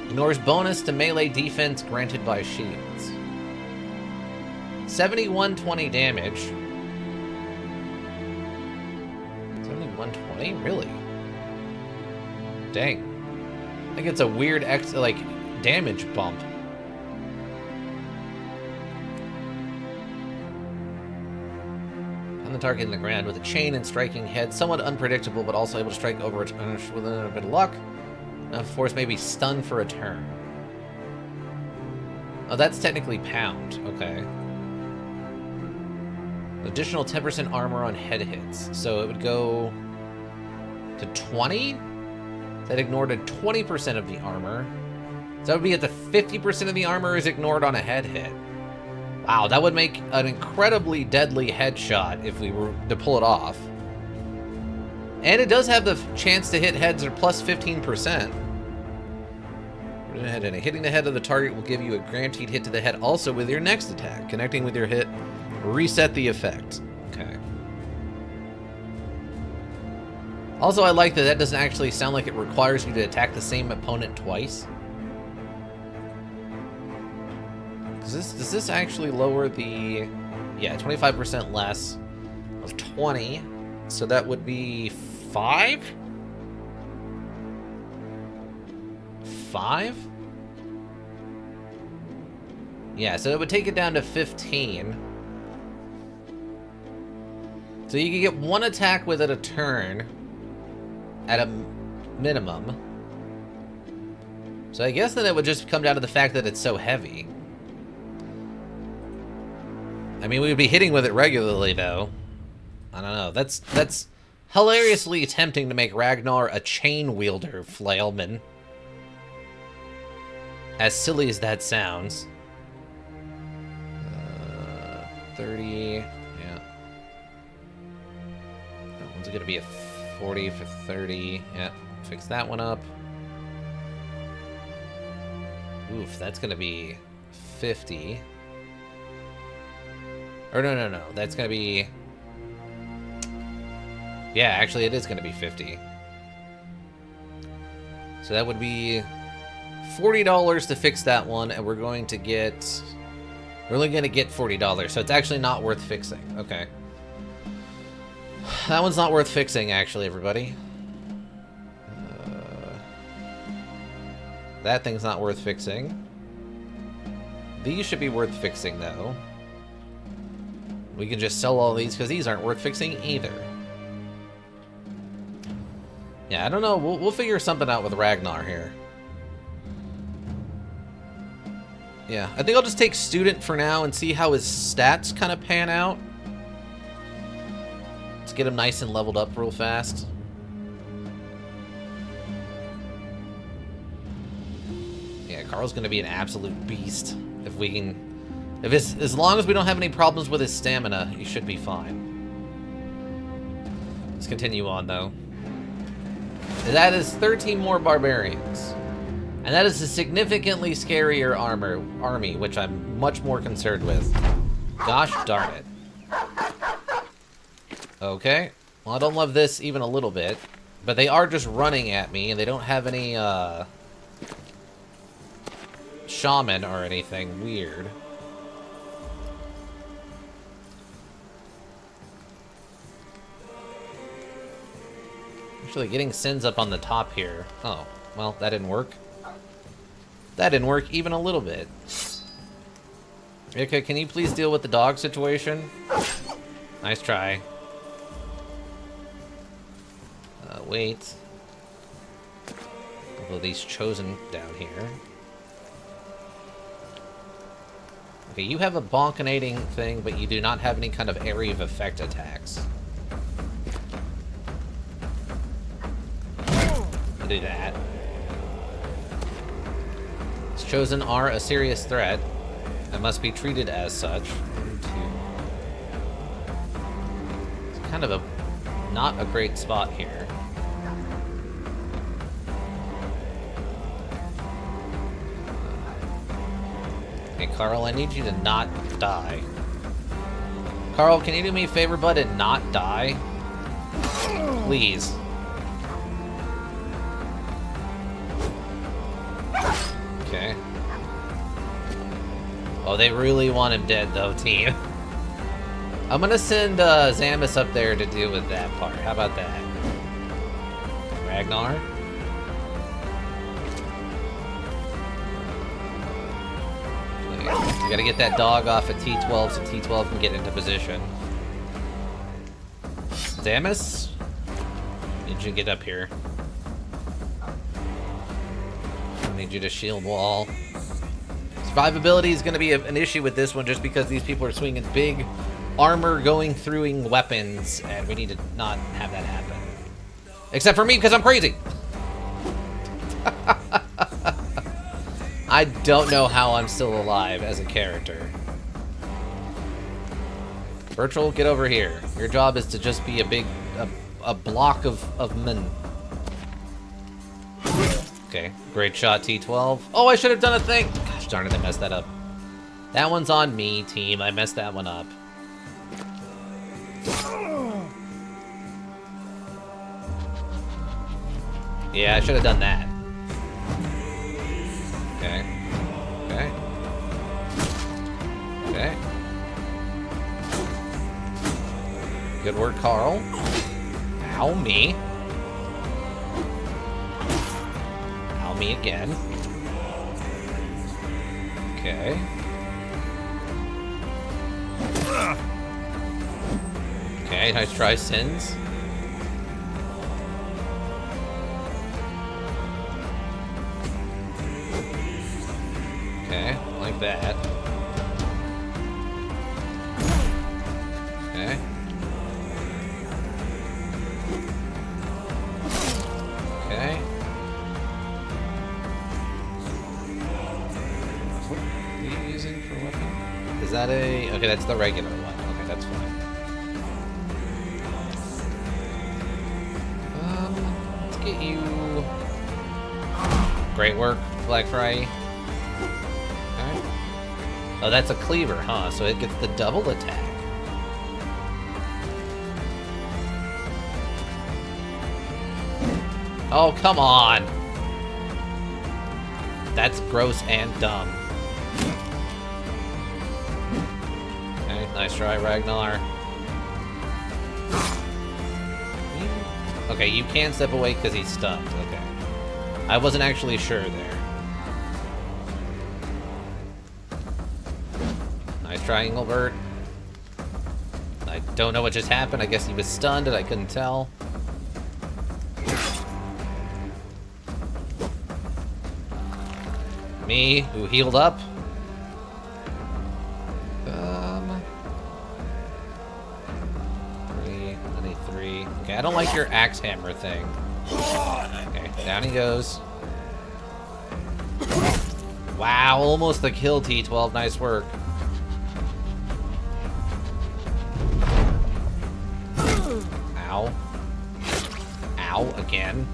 Ignores bonus to melee defense granted by shields. 7120 damage. 7120? Really? Dang. I think it's a weird damage bump. On the target in the ground with a chain and striking head, somewhat unpredictable, but also able to strike over it with a bit of luck. Enough force may be stunned for a turn. Oh, that's technically pound. Okay. Additional 10% armor on head hits. So it would go to 20? That ignored a 20% of the armor. So that would be at the 50% of the armor is ignored on a head hit. Wow, that would make an incredibly deadly headshot if we were to pull it off. And it does have the chance to hit heads or plus 15%. Hitting the head of the target will give you a guaranteed hit to the head also with your next attack. Connecting with your hit, reset the effect. Okay. Also, I like that doesn't actually sound like it requires you to attack the same opponent twice. Does this actually lower the... Yeah, 25% less of 20. So that would be 5? 5? Yeah, so it would take it down to 15. So you can get one attack with it a turn at a minimum. So I guess then it would just come down to the fact that it's so heavy. I mean, we would be hitting with it regularly, though. I don't know. That's hilariously tempting to make Ragnar a chain wielder flailman. As silly as that sounds. 30. Yeah. That one's gonna be a 40 for 30. Yeah. Fix that one up. Oof, that's gonna be 50. Or no. That's gonna be... Yeah, actually it is gonna be 50. So that would be $40 to fix that one, and we're going to get... We're only gonna get $40, so it's actually not worth fixing. Okay. That one's not worth fixing, actually, everybody. That thing's not worth fixing. These should be worth fixing, though. We can just sell all these, because these aren't worth fixing either. Yeah, I don't know. We'll figure something out with Ragnar here. Yeah, I think I'll just take Student for now and see how his stats kind of pan out. Let's get him nice and leveled up real fast. Yeah, Carl's going to be an absolute beast if we can... as long as we don't have any problems with his stamina, he should be fine. Let's continue on, though. That is 13 more barbarians. And that is a significantly scarier army, which I'm much more concerned with. Gosh darn it. Okay. Well, I don't love this even a little bit. But they are just running at me, and they don't have any, shaman or anything weird. Actually, getting Sins up on the top here. Oh, well, that didn't work. That didn't work even a little bit. Okay, can you please deal with the dog situation? Nice try. Wait. A couple of these chosen down here. Okay, you have a bonkinating thing, but you do not have any kind of area of effect attacks. I'll do that. These chosen are a serious threat and must be treated as such. It's kind of not a great spot here. Okay, Carl, I need you to not die. Carl, can you do me a favor, bud, and not die? Please. Okay. Oh, they really want him dead, though, team. I'm gonna send Zamus up there to deal with that part. How about that? Ragnar? You gotta get that dog off at T12 so T12 can get into position. Zamus? Need you to get up here. I need you to shield wall. Survivability is going to be an issue with this one just because these people are swinging big armor going through weapons, and we need to not have that happen. Except for me, because I'm crazy. I don't know how I'm still alive as a character. Virtual, get over here. Your job is to just be a block of men. Okay, great shot, T12. Oh, I should have done a thing. Gosh darn it, I messed that up. That one's on me, team. I messed that one up. Yeah, I should have done that. Okay. Okay. Okay. Good work, Carl. Ow, me. Ow, me again. Okay. Okay, nice try, Sins. Okay, like that. Okay. Okay. What are you using for weapon? Is that a... Okay, that's the regular one. Okay, that's fine. Let's get you... Great work, Black Friday. Oh, that's a cleaver, huh? So it gets the double attack. Oh, come on! That's gross and dumb. Okay, nice try, Ragnar. Okay, you can step away because he's stunned. Okay. I wasn't actually sure there. Nice try, Engelbert. I don't know what just happened. I guess he was stunned and I couldn't tell. Me, who healed up. 3. Okay, I don't like your axe hammer thing. Okay, down he goes. Wow, almost the kill, T12. Nice work. Ow. Ow, again.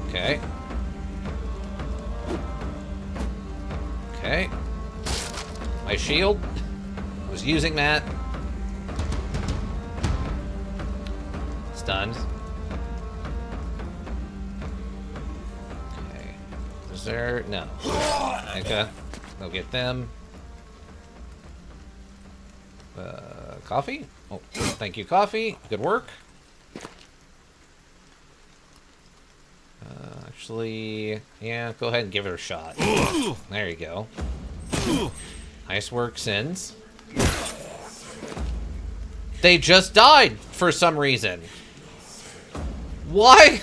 Okay. Okay. My shield. Was using that. Stunned. Okay. Is there... No. Okay. Go get them. Coffee? Oh, thank you, coffee. Good work. Actually, yeah, go ahead and give it a shot. There you go. Nice work, Sins. They just died for some reason. Why?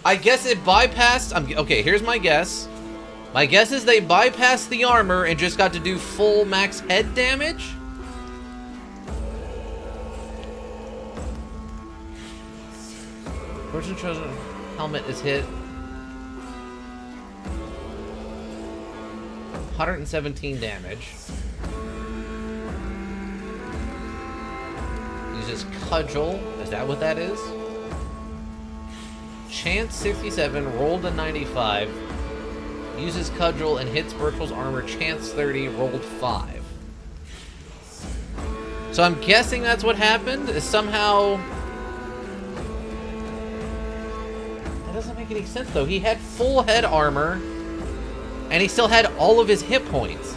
I guess it bypassed... okay, here's my guess. My guess is they bypassed the armor and just got to do full max head damage? Fortune Chosen helmet is hit. 117 damage. Uses Cudgel. Is that what that is? Chance 67, rolled a 95. Uses Cudgel and hits Virtual's armor. Chance 30, rolled 5. So I'm guessing that's what happened. Is somehow... That doesn't make any sense, though. He had full head armor, and he still had all of his hit points.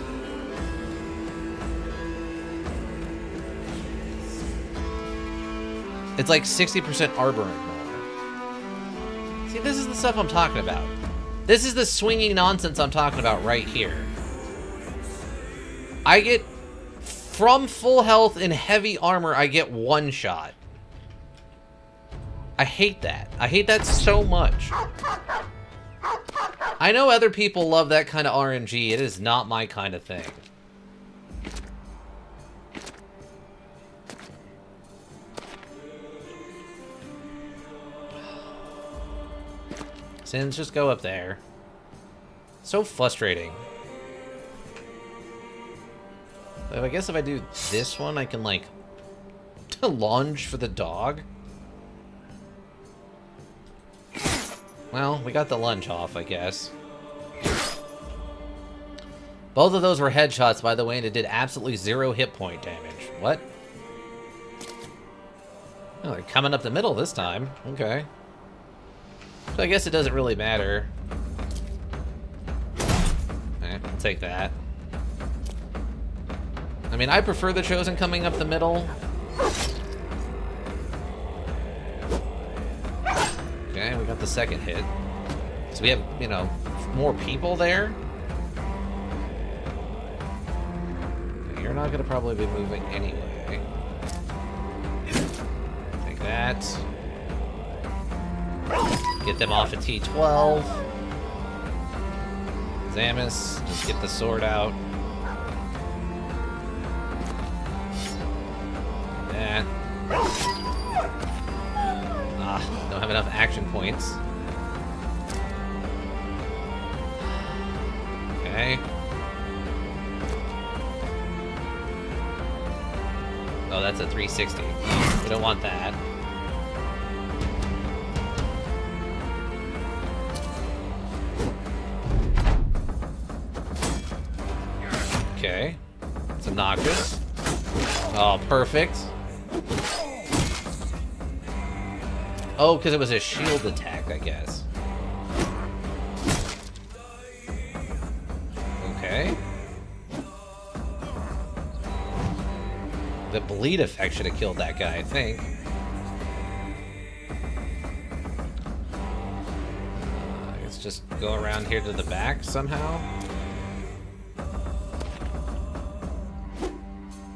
It's like 60% arbor ignore. See, this is the stuff I'm talking about. This is the swinging nonsense I'm talking about right here. I get... From full health in heavy armor, I get one shot. I hate that. I hate that so much. I know other people love that kind of RNG. It is not my kind of thing. Sins, just go up there. So frustrating. I guess if I do this one, I can, like, lunge for the dog. Well, we got the lunge off, I guess. Both of those were headshots, by the way, and it did absolutely 0 hit point damage. What? Oh, they're coming up the middle this time. Okay. So I guess it doesn't really matter. I'll take that. I mean, I prefer the Chosen coming up the middle. Okay, we got the second hit. So we have, you know, more people there. You're not gonna probably be moving anyway. Take that. Get them off at T12. Zamus, just get the sword out. That. Don't have enough action points. Okay. Oh, that's a 360. We don't want that. Okay. It's obnoxious. Oh, perfect. Oh, because it was a shield attack, I guess. Okay. The bleed effect should have killed that guy, I think. Let's just go around here to the back somehow.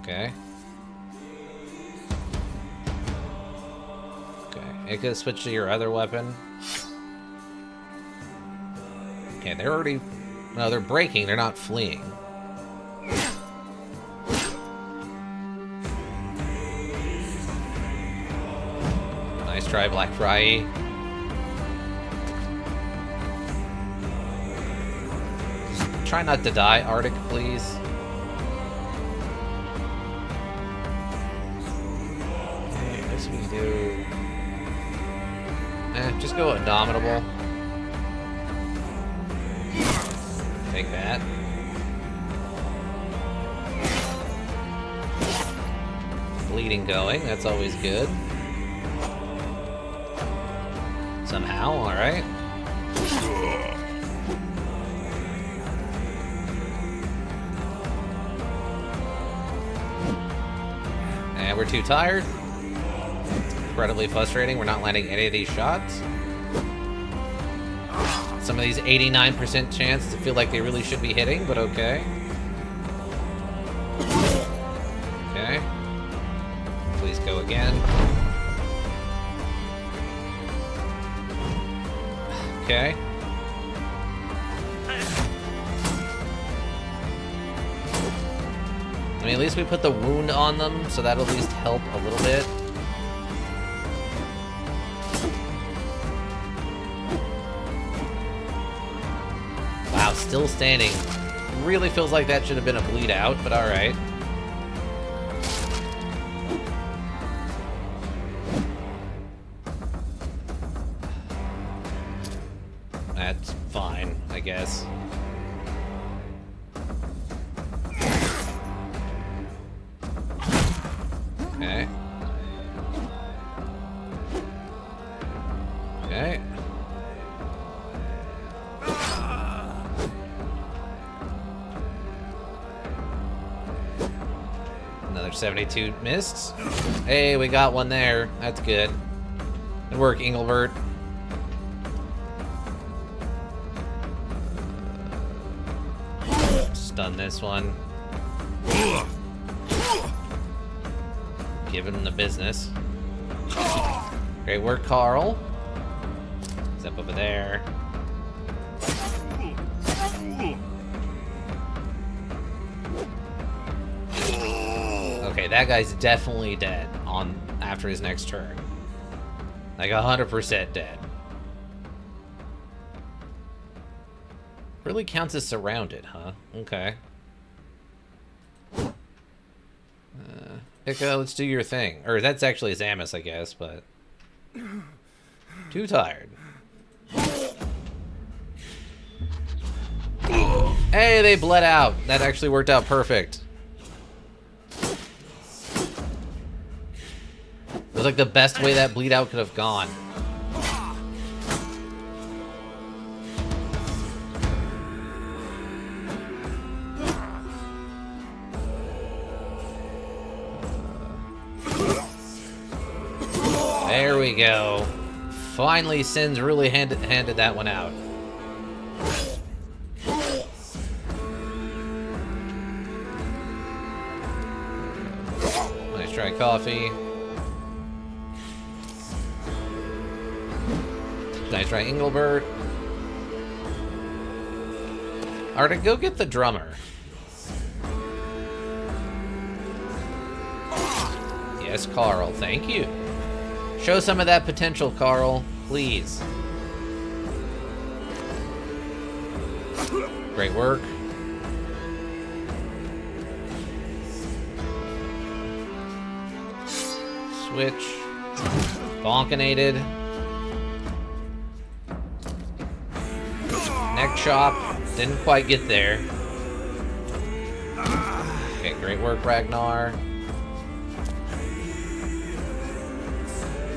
Okay. Okay. It could switch to your other weapon. Okay, they're already... No, they're breaking. They're not fleeing. Nice try, Black Fry. Try not to die, Arctic, please. Okay, I guess we do... just go Indomitable. Take that. Bleeding going, that's always good. Somehow, alright. And we're too tired. Incredibly frustrating. We're not landing any of these shots. Some of these 89% chance to feel like they really should be hitting, but okay. Okay. Please go again. Okay. I mean, at least we put the wound on them, so that'll at least help a little bit. Wow, still standing. Really feels like that should have been a bleed out, but alright. That's fine, I guess. Okay. Okay. Another 72 missed. Hey, we got one there. That's good. Good work, Engelbert. Stun this one. Give him the business. Great work, Carl. He's up over there. Okay, that guy's definitely dead after his next turn. Like 100% dead. Really counts as surrounded, huh? Okay. Hika, let's do your thing. Or that's actually Zamus, I guess, but... Too tired. Hey, they bled out. That actually worked out perfect. It was like the best way that bleed out could have gone. There we go. Finally, Sin's really handed that one out. Nice try, Coffee. Nice try, Engelbert. Arctic, go get the drummer. Yes, Carl, thank you. Show some of that potential, Carl, please. Great work. Switch. Bonkinated. Neck chop. Didn't quite get there. Okay, great work, Ragnar.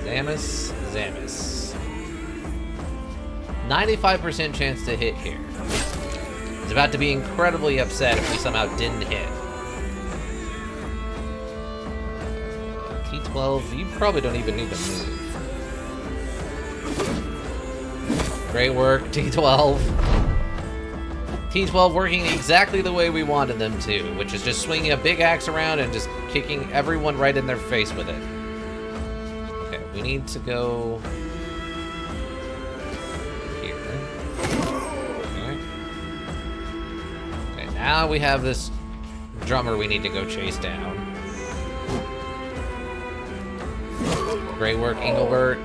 Zamus. 95% chance to hit here. He's about to be incredibly upset if we somehow didn't hit. T12, you probably don't even need to move. Great work, T12. T12 working exactly the way we wanted them to, which is just swinging a big axe around and just kicking everyone right in their face with it. Okay, we need to go here. Okay. Okay, now we have this drummer we need to go chase down. Great work, Engelbert.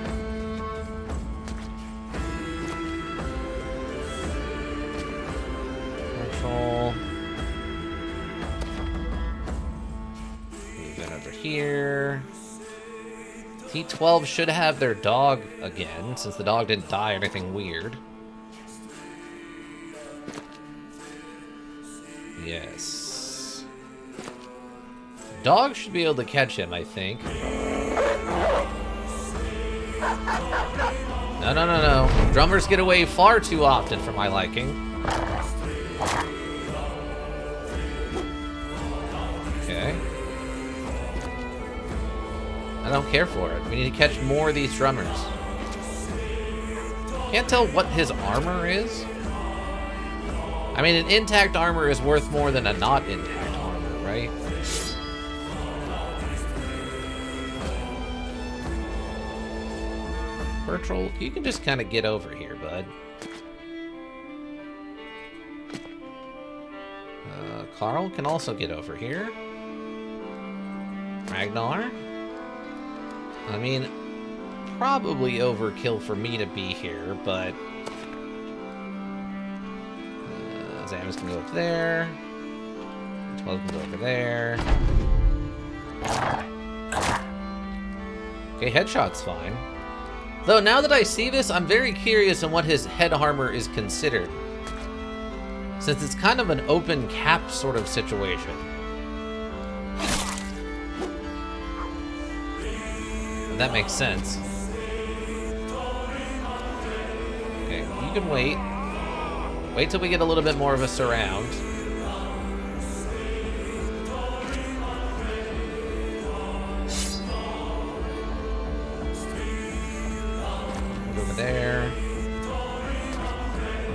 Control. Move that over here. T12 should have their dog again, since the dog didn't die or anything weird. Yes. Dog should be able to catch him, I think. No, no, no, no. Drummers get away far too often for my liking. Okay. I don't care for it. We need to catch more of these drummers. Can't tell what his armor is. I mean, an intact armor is worth more than a not intact armor, right? Virtual, you can just kind of get over here, bud. Carl can also get over here. Ragnar. I mean, probably overkill for me to be here, but... Zamus can go up there. 12 can go over there. Okay, headshot's fine. Though, now that I see this, I'm very curious on what his head armor is considered. Since it's kind of an open cap sort of situation. And that makes sense. Okay, you can wait. Wait till we get a little bit more of a surround. Over there.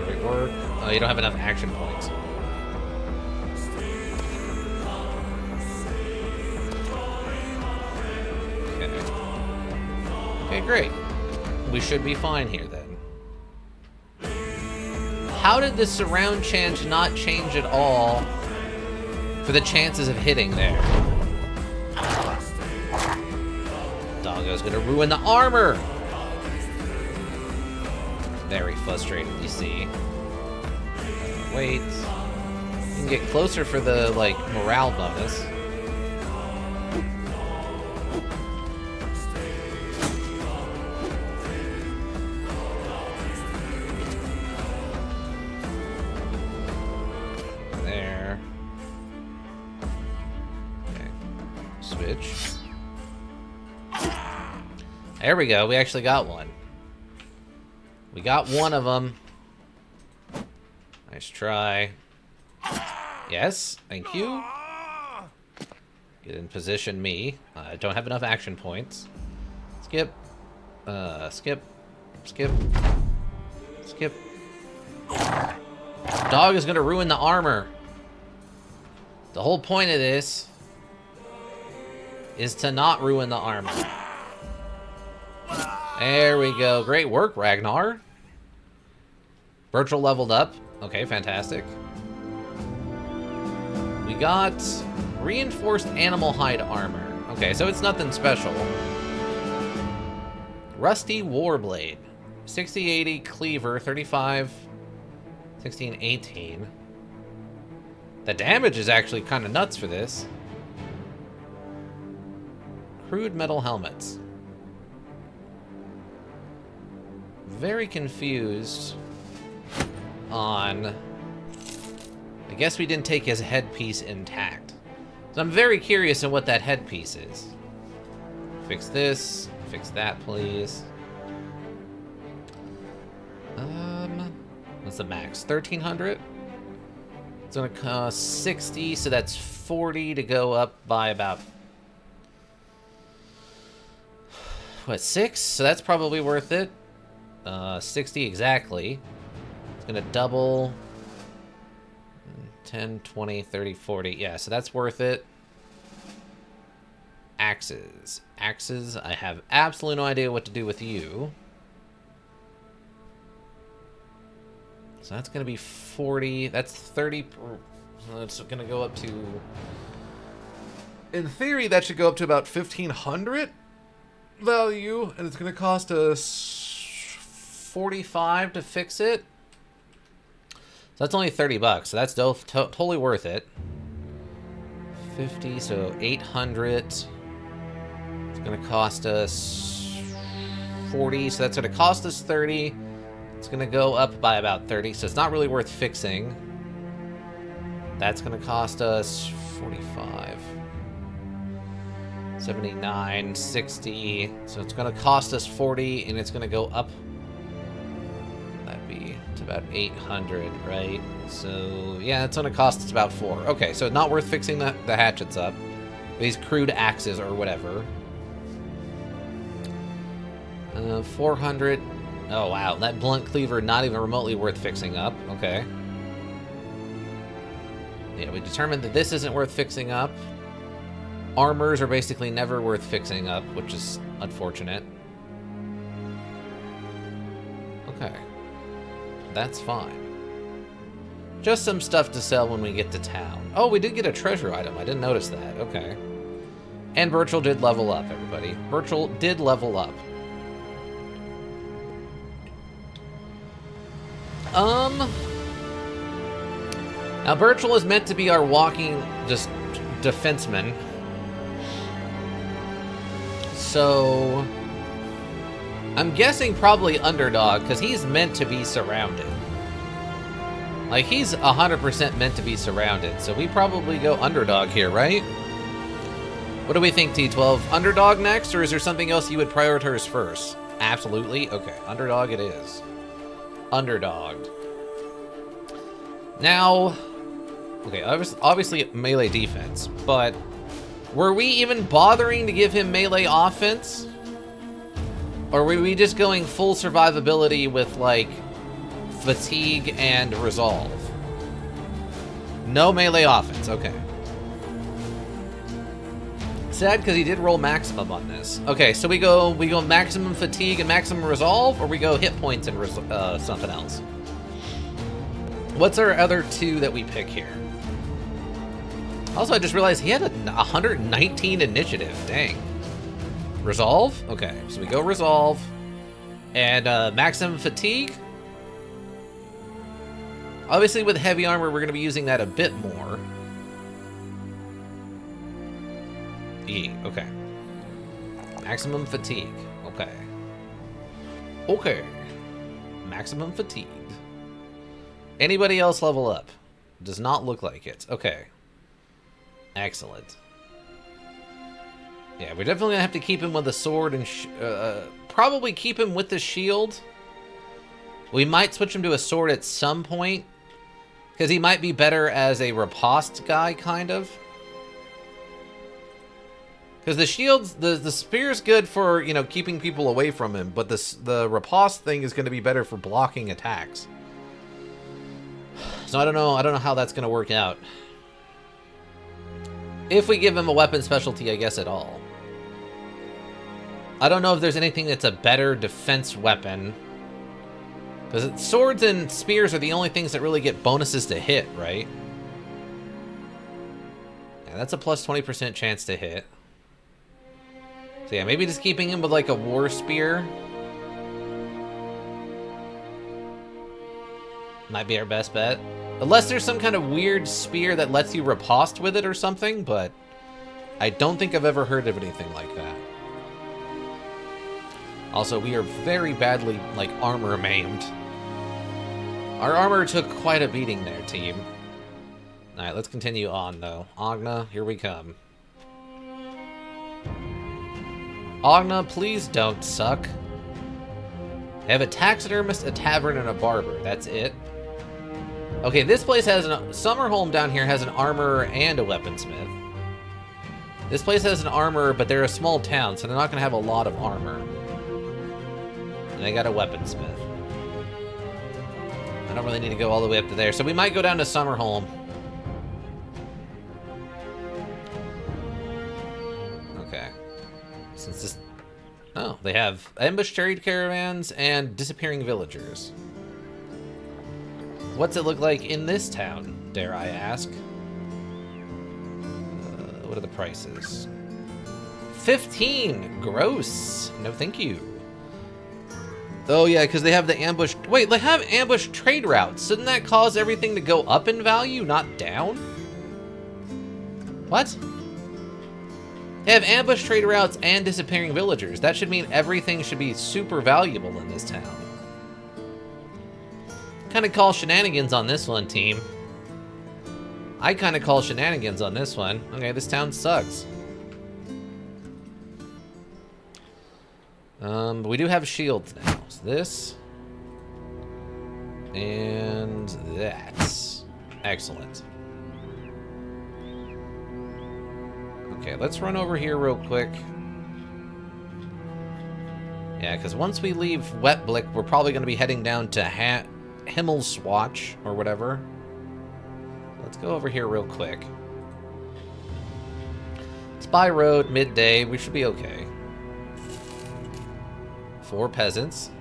Great work. Oh, you don't have enough action points. Okay. Okay, great. We should be fine here then. How did the surround chance not change at all for the chances of hitting there? Doggo's gonna ruin the armor! Very frustrating, you see. Wait. You can get closer for the, like, morale bonus. There. Okay. Switch. There we go. We actually got one. We got one of them. Nice try. Yes, thank you. Get in position, me. I don't have enough action points. Skip. Skip. Skip. Skip. Dog is gonna ruin the armor. The whole point of this is to not ruin the armor. There we go. Great work, Ragnar. Virtual leveled up. Okay, fantastic. We got reinforced animal hide armor. Okay, so it's nothing special. Rusty Warblade. 6080 cleaver, 35, 16, 18. The damage is actually kind of nuts for this. Crude metal helmets. Very confused on... I guess we didn't take his headpiece intact. So I'm very curious on what that headpiece is. Fix this. Fix that, please. What's the max? 1,300? It's gonna cost 60, so that's 40 to go up by about... What, 6? So that's probably worth it. 60 exactly. It's gonna double 10, 20, 30, 40. Yeah, so that's worth it. Axes. Axes, I have absolutely no idea what to do with you. So that's going to be 40. That's 30. That's going to go up to... In theory, that should go up to about 1,500 value. And it's going to cost us 45 to fix it. So that's only 30 bucks. So that's totally worth it. 50, so 800. It's going to cost us 40. So that's going to cost us 30. It's going to go up by about 30, so it's not really worth fixing. That's going to cost us 45. 79, 60. So it's going to cost us 40, and it's going to go up. That'd be to about 800, right? So, yeah, it's going to cost us about 4. Okay, so not worth fixing the hatchets up. These crude axes or whatever. 400... Oh, wow. That blunt cleaver, not even remotely worth fixing up. Okay. Yeah, we determined that this isn't worth fixing up. Armors are basically never worth fixing up, which is unfortunate. Okay. That's fine. Just some stuff to sell when we get to town. Oh, we did get a treasure item. I didn't notice that. Okay. And Birchall did level up, everybody. Birchall did level up. Now Birchall is meant to be our walking, just, defenseman. So, I'm guessing probably underdog, because he's meant to be surrounded. Like, he's 100% meant to be surrounded, so we probably go underdog here, right? What do we think, T12? Underdog next, or is there something else you would prioritize first? Absolutely? Okay, underdog it is. Underdogged. Now, okay, obviously melee defense, but were we even bothering to give him melee offense? Or were we just going full survivability with, like, fatigue and resolve? No melee offense, okay. Sad, because he did roll maximum on this. Okay, so we go maximum fatigue and maximum resolve, or we go hit points and something else? What's our other two that we pick here? Also, I just realized he had a 119 initiative. Dang. Resolve? Okay, so we go resolve. And maximum fatigue? Obviously, with heavy armor, we're going to be using that a bit more. E, okay. Maximum fatigue. Okay. Okay. Maximum fatigue. Anybody else level up? Does not look like it. Okay. Excellent. Yeah, we're definitely gonna have to keep him with a sword and probably keep him with the shield. We might switch him to a sword at some point, because he might be better as a riposte guy, kind of. Because the shields, the spear's good for, you know, keeping people away from him, but the riposte thing is going to be better for blocking attacks. So I don't know how that's going to work out. If we give him a weapon specialty, I guess, at all. I don't know if there's anything that's a better defense weapon. Because swords and spears are the only things that really get bonuses to hit, right? Yeah, that's a plus 20% chance to hit. So yeah, maybe just keeping him with like a war spear might be our best bet. Unless there's some kind of weird spear that lets you riposte with it or something, but I don't think I've ever heard of anything like that. Also, we are very badly, like, armor maimed. Our armor took quite a beating there, team. Alright, let's continue on, though. Agna, here we come. Agna, please don't suck. I have a taxidermist, a tavern, and a barber. That's it. Okay, this place has Summerholm down here has an armor and a weaponsmith. This place has an armor, but they're a small town, so they're not going to have a lot of armor. And they got a weaponsmith. I don't really need to go all the way up to there, so we might go down to Summerholm. Okay. They have ambush trade caravans and disappearing villagers. What's it look like in this town, dare I ask? What are the prices? 15! Gross! No thank you. Oh yeah, because they have the ambush... Wait, they have ambush trade routes. Shouldn't that cause everything to go up in value, not down? What? They have ambush trade routes and disappearing villagers. That should mean everything should be super valuable in this town. Kind of call shenanigans on this one, team. I kind of call shenanigans on this one. Okay, this town sucks. But we do have shields now. So this and that. Excellent. Okay, let's run over here real quick. Yeah, because once we leave Wetblick, we're probably going to be heading down to Himmelswatch or whatever. Let's go over here real quick. It's by road, midday. We should be okay. 4 peasants.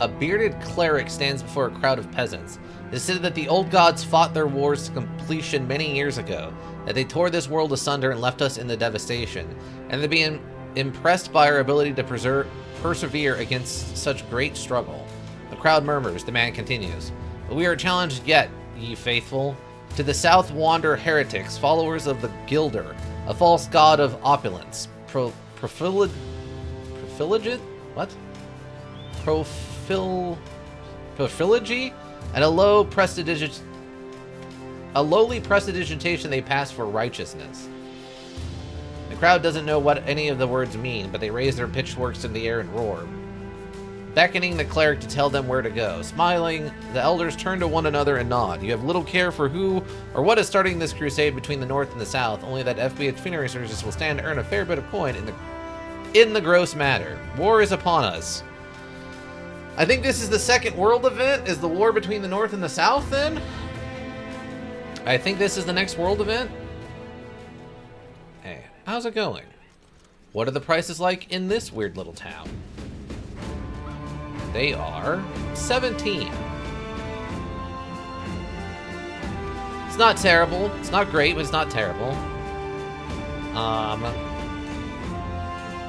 A bearded cleric stands before a crowd of peasants. It is said that the old gods fought their wars to completion many years ago, that they tore this world asunder and left us in the devastation, and that being impressed by our ability to persevere against such great struggle. The crowd murmurs, the man continues. But we are challenged yet, ye faithful. To the south wander heretics, followers of the Gilder, a false god of opulence. Profilage? What? Profiligy? And a lowly prestidigitation they pass for righteousness. The crowd doesn't know what any of the words mean, but they raise their pitchforks in the air and roar, beckoning the cleric to tell them where to go. Smiling, the elders turn to one another and nod. You have little care for who or what is starting this crusade between the north and the south, only that FBH funerary services will stand to earn a fair bit of coin in the gross matter. War is upon us. I think this is the second world event. Is the war between the north and the south then? I think this is the next world event. Hey, how's it going? What are the prices like in this weird little town? They are 17. It's not terrible. It's not great, but it's not terrible.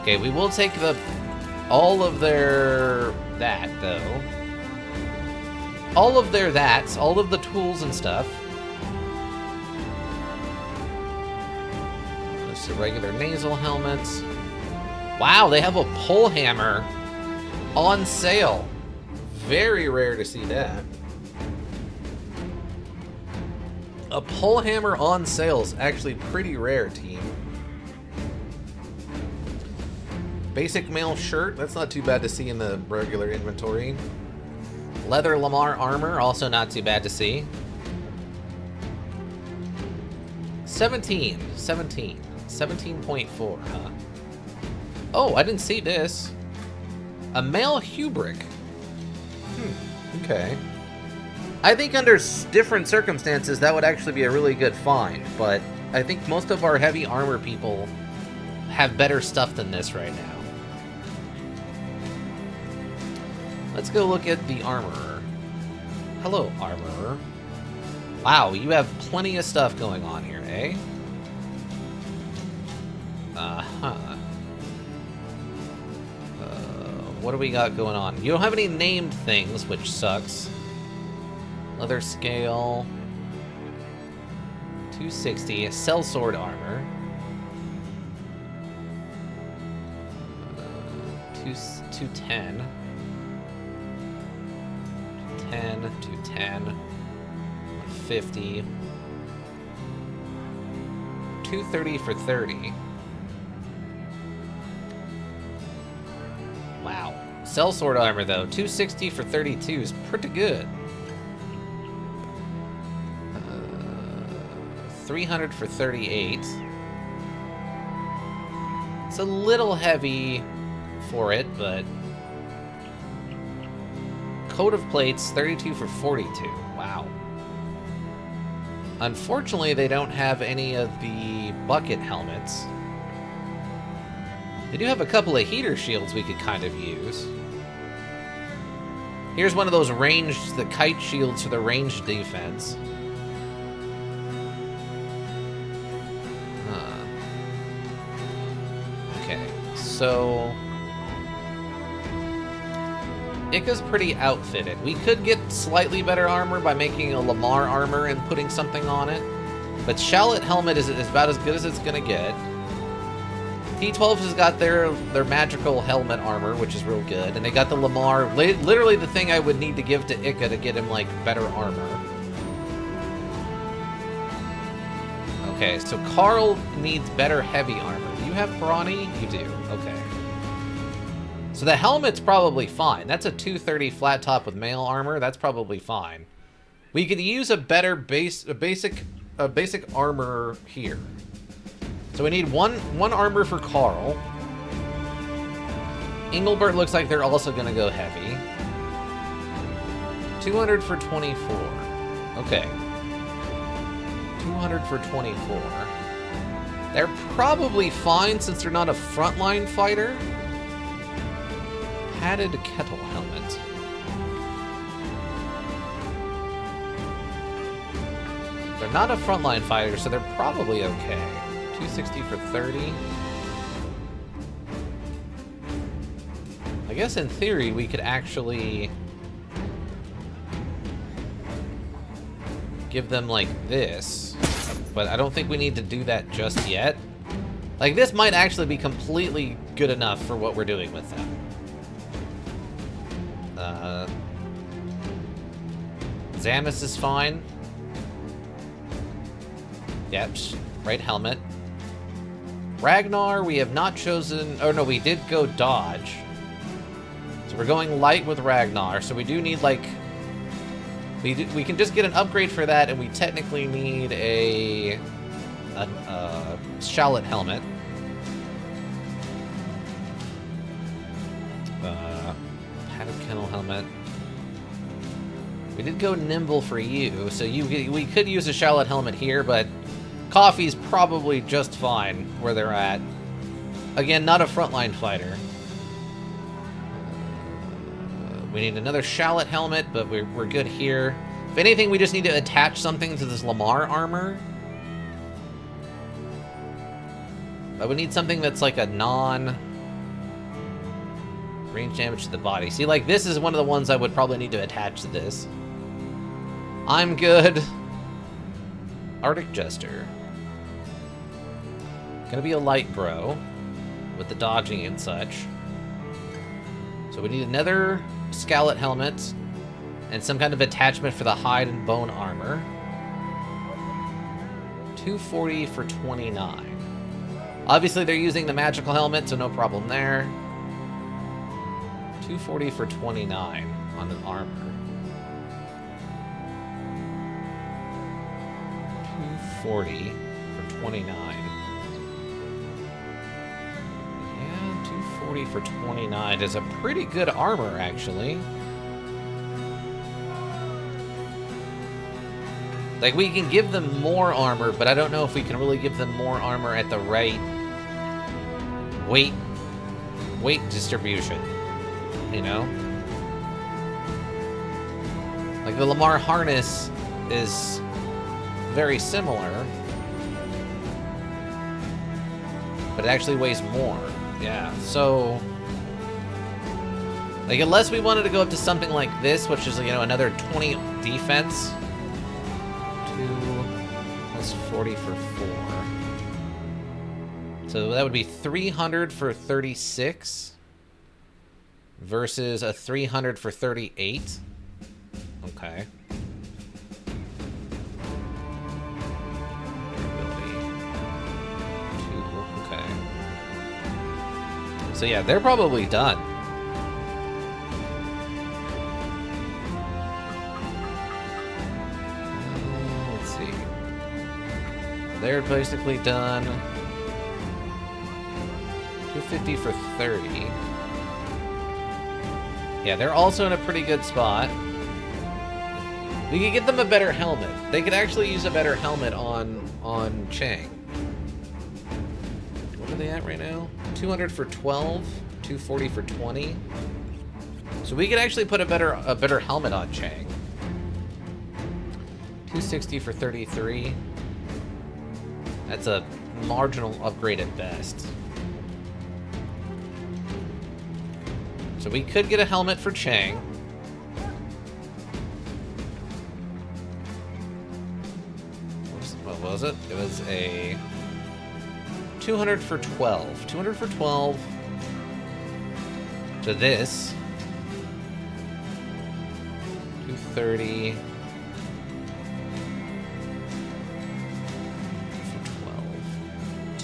Okay, we will take all of their that though. All of their that's, all of the tools and stuff. Just the regular nasal helmets. Wow, they have a pole hammer on sale. Very rare to see that. A pole hammer on sale is actually pretty rare, team. Basic male shirt, that's not too bad to see in the regular inventory. Leather Lamar armor, also not too bad to see. 17.4, huh? Oh, I didn't see this. A male Hubric. Okay. I think under different circumstances that would actually be a really good find, but I think most of our heavy armor people have better stuff than this right now. Let's go look at the armorer. Hello, armorer. Wow, you have plenty of stuff going on here, eh? Uh-huh. What do we got going on? You don't have any named things, which sucks. Leather scale. 260. Sellsword armor. 210. 10, 210. 150. 230 for 30. Wow. Sellsword armor, though. 260 for 32 is pretty good. 300 for 38. It's a little heavy for it, but... Coat of plates, 32 for 42. Wow. Unfortunately, they don't have any of the bucket helmets. They do have a couple of heater shields we could kind of use. Here's one of those ranged, the kite shields for the ranged defense. Okay, so... Ikka's pretty outfitted. We could get slightly better armor by making a Lamar armor and putting something on it. But Shallot Helmet is about as good as it's gonna get. T12 has got their magical helmet armor, which is real good. And they got the Lamar, literally the thing I would need to give to Ikka to get him, like, better armor. Okay, so Carl needs better heavy armor. Do you have brawny? You do. Okay. So the helmet's probably fine. That's a 230 flat top with mail armor. That's probably fine. We could use a better basic armor here. So we need one armor for Carl. Engelbert looks like they're also going to go heavy. 200 for 24. Okay. 200 for 24. They're probably fine since they're not a frontline fighter. Padded kettle helmet. They're not a frontline fighter, so they're probably okay. 260 for 30. I guess in theory we could actually give them like this, but I don't think we need to do that just yet. Like, this might actually be completely good enough for what we're doing with them. Zamus is fine. Yep, right helmet. Ragnar, we have not chosen... Oh, no, we did go dodge. So we're going light with Ragnar, so we do need, like... We can just get an upgrade for that, and we technically need a Shallot helmet. Padded kennel helmet. We did go nimble for you, so we could use a Shallot helmet here, but Coffee's probably just fine where they're at. Again, not a frontline fighter. We need another Shallot helmet, but we're good here. If anything, we just need to attach something to this Lamar armor. I would need something that's like a range damage to the body. See, like, this is one of the ones I would probably need to attach to this. I'm good. Arctic Jester. Gonna be a light bro with the dodging and such. So we need another Shallot helmet and some kind of attachment for the hide and bone armor. 240 for 29. Obviously they're using the magical helmet, so no problem there. 240 for 29 on an armor. 240 for 29. Yeah, 240 for 29 is a pretty good armor, actually. Like, we can give them more armor, but I don't know if we can really give them more armor at the right weight distribution, you know? Like, the Lamar harness is very similar, but it actually weighs more. Yeah, so... Like, unless we wanted to go up to something like this, which is, you know, another 20 defense... 2 plus 40 for 4. So that would be 300 for 36 versus a 300 for 38. Okay. Okay. So yeah, they're probably done. Let's see. They're basically done. 250 for 30. Yeah, they're also in a pretty good spot. We could get them a better helmet. They could actually use a better helmet on Chang. What are they at right now? 200 for 12, 240 for 20. So we could actually put a better helmet on Chang. 260 for 33. That's a marginal upgrade at best. So we could get a helmet for Chang. What was it? It was a 200 for 12. 200 for 12 to this. 230 for 12.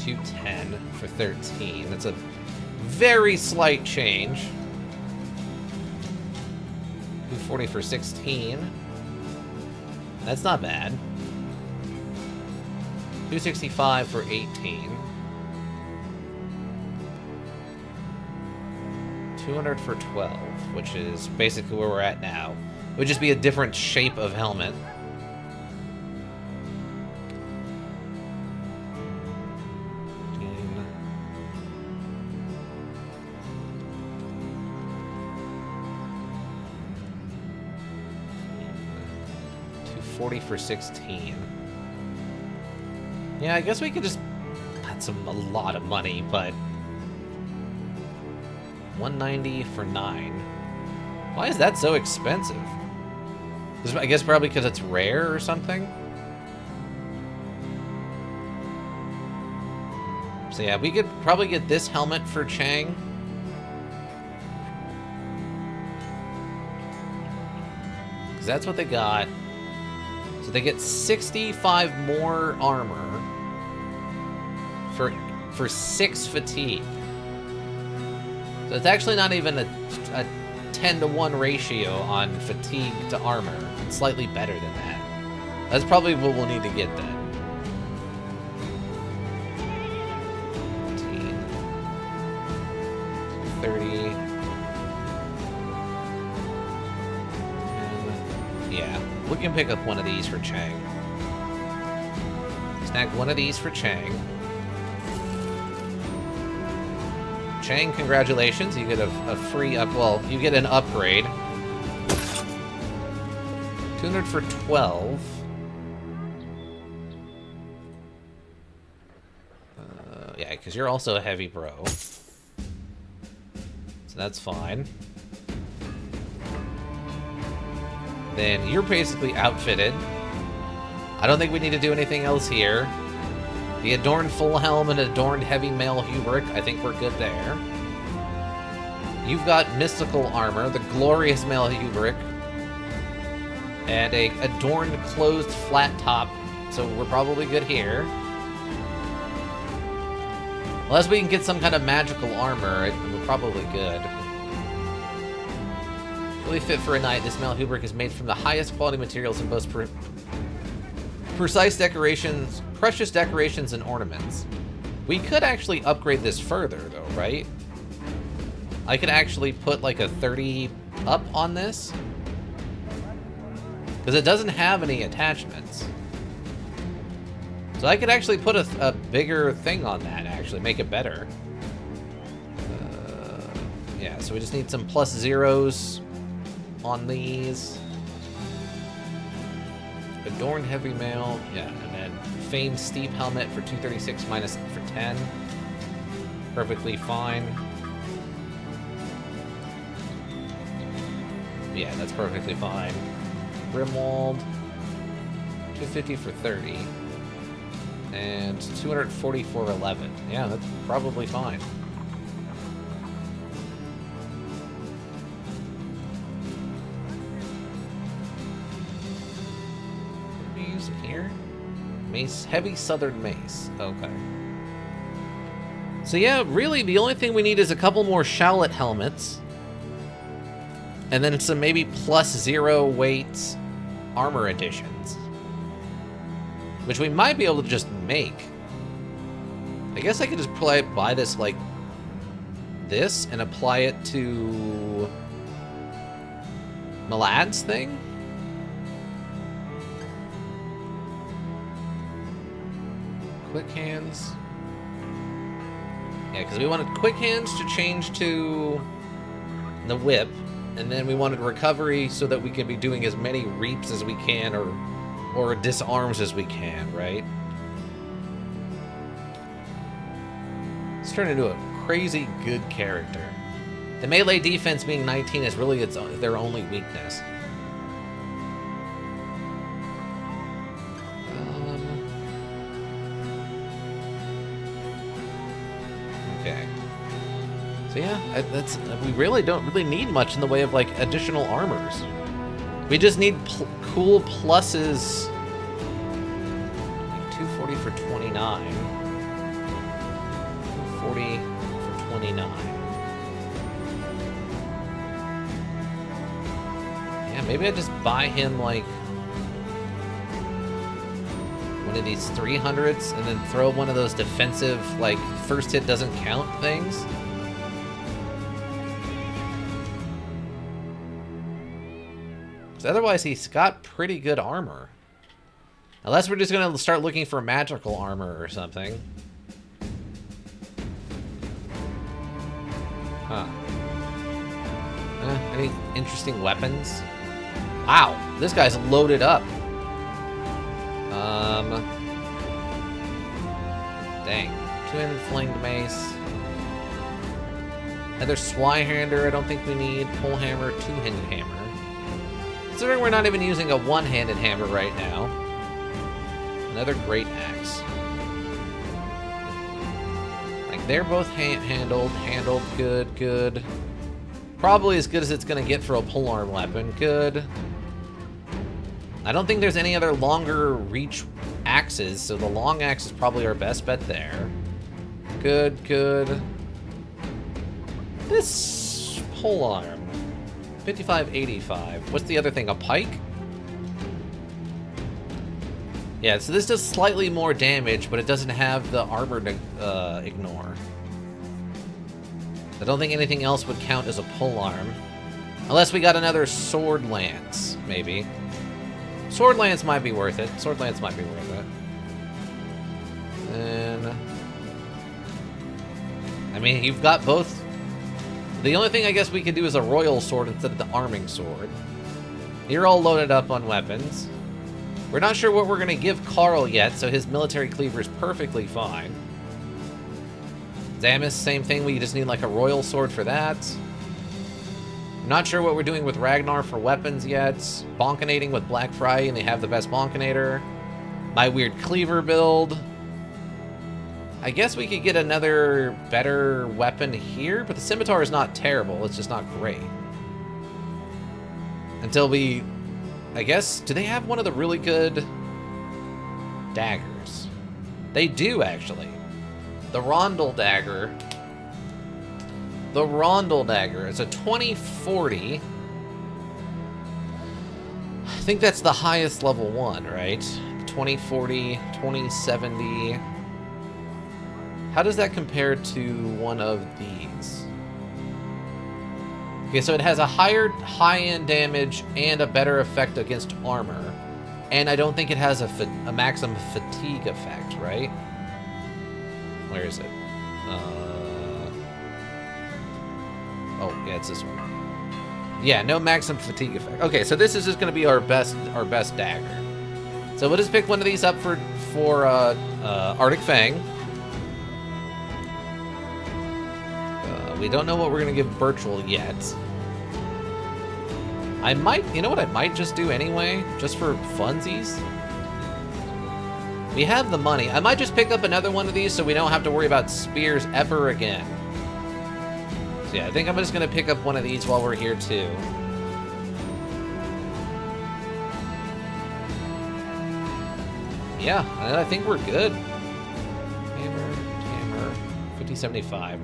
210 for 13. That's a very slight change. 240 for 16. That's not bad. 265 for 18. 200 for 12, which is basically where we're at now. It would just be a different shape of helmet. $240 for 16. Yeah, I guess we could just... That's a lot of money, but... $190 for 9. Why is that so expensive? I guess probably because it's rare or something? So yeah, we could probably get this helmet for Chang. Because that's what they got. So they get 65 more armor for 6 fatigue. So it's actually not even a 10-to-1 ratio on fatigue to armor. It's slightly better than that. That's probably what we'll need to get then. 15, 30. And yeah, we can pick up one of these for Chang. Snag one of these for Chang. Chang, congratulations, you get a free well, you get an upgrade. 200 for 12. Yeah, because you're also a heavy bro. So that's fine. Then you're basically outfitted. I don't think we need to do anything else here. The adorned full helm and adorned heavy mail Hubric, I think we're good there. You've got mystical armor, the glorious mail Hubric, and a adorned closed flat top, so we're probably good here. Unless we can get some kind of magical armor, we're probably good. Really fit for a knight, this mail Hubric is made from the highest quality materials and boasts precise decorations, precious decorations, and ornaments. We could actually upgrade this further, though, right? I could actually put like a 30 up on this. Because it doesn't have any attachments. So I could actually put a bigger thing on that, actually, make it better. Yeah, so we just need some plus zeros on these. Adorned heavy mail, yeah, and then famed steep helmet for 236 minus for 10. Perfectly fine. Yeah, that's perfectly fine. Grimwald, 250 for 30. And 240 for 11. Yeah, that's probably fine. Here? Mace, heavy southern mace. Okay. So yeah, really the only thing we need is a couple more Shallot helmets. And then some maybe plus 0 weight armor additions. Which we might be able to just make. I guess I could just buy this like this and apply it to Malad's thing. Quick hands. Yeah, because we wanted quick hands to change to the whip, and then we wanted recovery so that we can be doing as many reaps as we can, or disarms as we can, right? It's turned into a crazy good character. The melee defense being 19 is really their only weakness. Okay. So yeah, we really don't need much in the way of like additional armors. We just need cool pluses. Like 240 for 29. 240 for 29. Yeah, maybe I just buy him like one of these 300s and then throw one of those defensive, like, first hit doesn't count things. Because otherwise he's got pretty good armor. Unless we're just going to start looking for magical armor or something. Huh. Any interesting weapons? Wow, this guy's loaded up. Dang. Two-handed flinged mace. Another Swihander I don't think we need. Pole hammer, two-handed hammer. Considering we're not even using a one-handed hammer right now. Another great axe. Like, they're both handled, good. Probably as good as it's gonna get for a polearm weapon, good. I don't think there's any other longer reach axes, so the long axe is probably our best bet there. Good. This polearm, 5585. What's the other thing, a pike? Yeah, so this does slightly more damage, but it doesn't have the armor to ignore. I don't think anything else would count as a polearm. Unless we got another sword lance, maybe. Sword lance might be worth it. And I mean, you've got both. The only thing I guess we could do is a royal sword instead of the arming sword. You're all loaded up on weapons. We're not sure what we're going to give Carl yet, so his military cleaver is perfectly fine. Zamis, same thing. We just need like a royal sword for that. Not sure what we're doing with Ragnar for weapons yet. Bonkinating with Black Friday, and they have the best Bonkinator. My weird cleaver build. I guess we could get another better weapon here, but the scimitar is not terrible. It's just not great. Until we... I guess... Do they have one of the really good daggers? They do, actually. The Rondel Dagger... The Rondel Dagger. It's a 2040. I think that's the highest level one, right? 2040, 2070. How does that compare to one of these? Okay, so it has a higher high-end damage and a better effect against armor. And I don't think it has a maximum fatigue effect, right? Where is it? Oh, yeah, it's this one. Yeah, no maximum fatigue effect. Okay, so this is just going to be our best dagger. So we'll just pick one of these up for Arctic Fang. We don't know what we're going to give Birchwell yet. I might, you know what I might just do anyway? Just for funsies? We have the money. I might just pick up another one of these so we don't have to worry about spears ever again. So yeah, I think I'm just going to pick up one of these while we're here too. Yeah, and I think we're good. Hammer, 5075.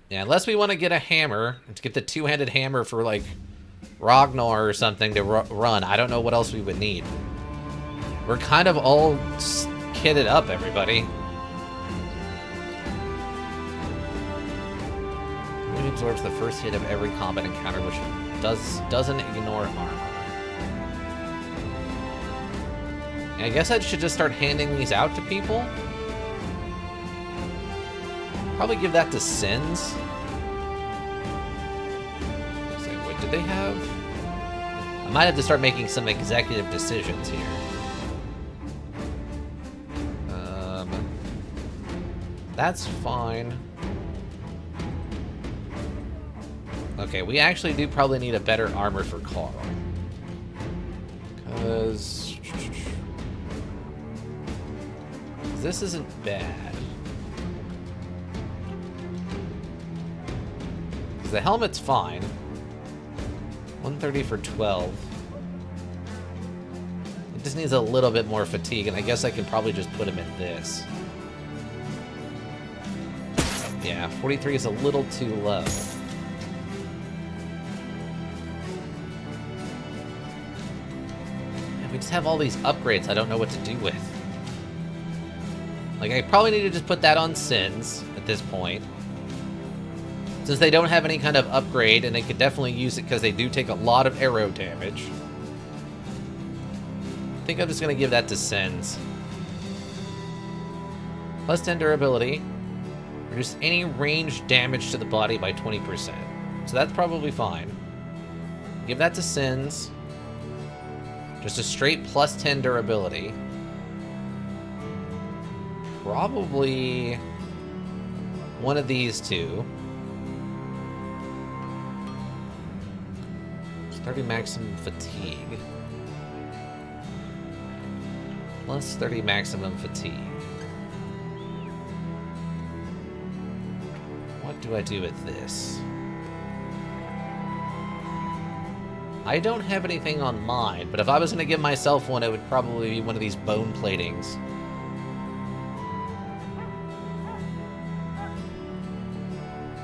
Yeah, unless we want to get a hammer, to get the two-handed hammer for, like, Ragnar or something to run. I don't know what else we would need. We're kind of all kitted up, everybody. It absorbs the first hit of every combat encounter, which doesn't ignore armor. I guess I should just start handing these out to people. Probably give that to Sins. What did they have? I might have to start making some executive decisions here. That's fine. Okay, we actually do probably need a better armor for Carl. Because this isn't bad. Because the helmet's fine. 130 for 12. It just needs a little bit more fatigue, and I guess I can probably just put him in this. Yeah, 43 is a little too low. And we just have all these upgrades I don't know what to do with. Like, I probably need to just put that on Sins at this point. Since they don't have any kind of upgrade, and they could definitely use it because they do take a lot of arrow damage. I think I'm just going to give that to Sins. Plus 10 durability. Reduce any range damage to the body by 20%. So that's probably fine. Give that to Sins. Just a straight plus 10 durability. Probably one of these two. 30 maximum fatigue. Plus 30 maximum fatigue. What do I do with this? I don't have anything on mine, but if I was going to give myself one, it would probably be one of these bone platings.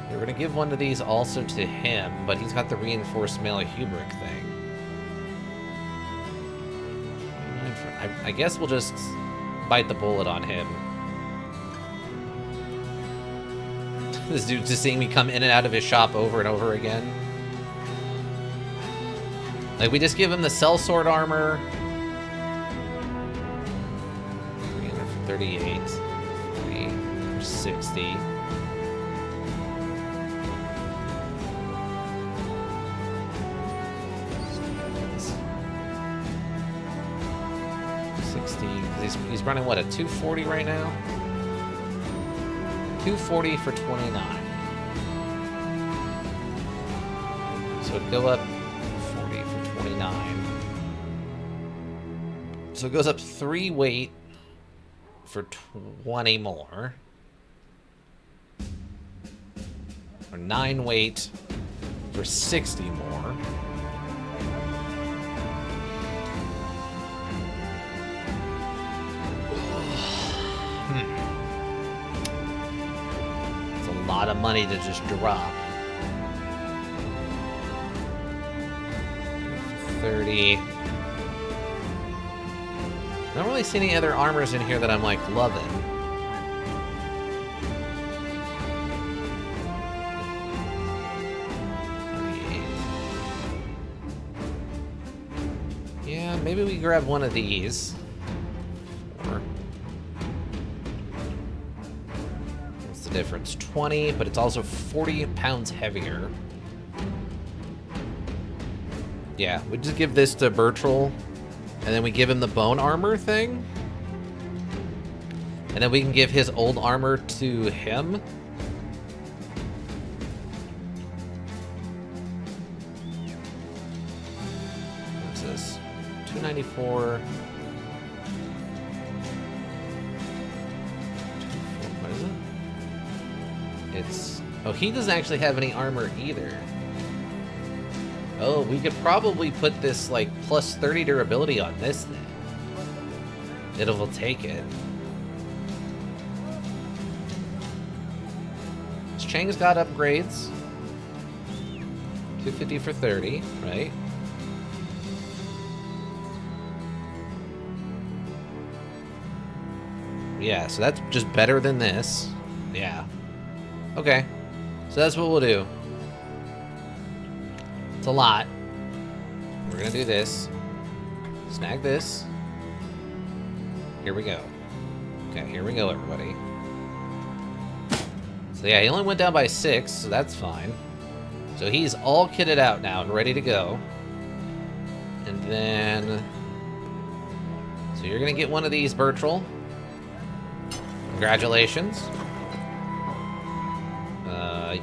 We're going to give one of these also to him, but he's got the reinforced Malahubric thing. I guess we'll just bite the bullet on him. This dude just seeing me come in and out of his shop over and over again. Like, we just give him the sellsword armor. 338. 360. He's running, what, a 240 right now? 240 for 29. So it'd go up 40 for 29. So it goes up 3 weight for 20 more. Or 9 weight for 60 more. It's a lot of money to just drop. 30. I don't really see any other armors in here that I'm, like, loving. Yeah, maybe we grab one of these. What's the difference? 20, but it's also 40 pounds heavier. Yeah, we just give this to Bertrell, and then we give him the bone armor thing. And then we can give his old armor to him. What's this? 294. What is it? It's... Oh, he doesn't actually have any armor either. Oh, we could probably put this, like, plus 30 durability on this thing. It'll take it. Chang's got upgrades. 250 for 30, right? Yeah, so that's just better than this. Yeah. Okay. So that's what we'll do. It's a lot. We're gonna do this. Snag this. Here we go. Okay, here we go, everybody. So yeah, he only went down by 6, so that's fine. So he's all kitted out now and ready to go. And then... So you're going to get one of these, Bertrell. Congratulations.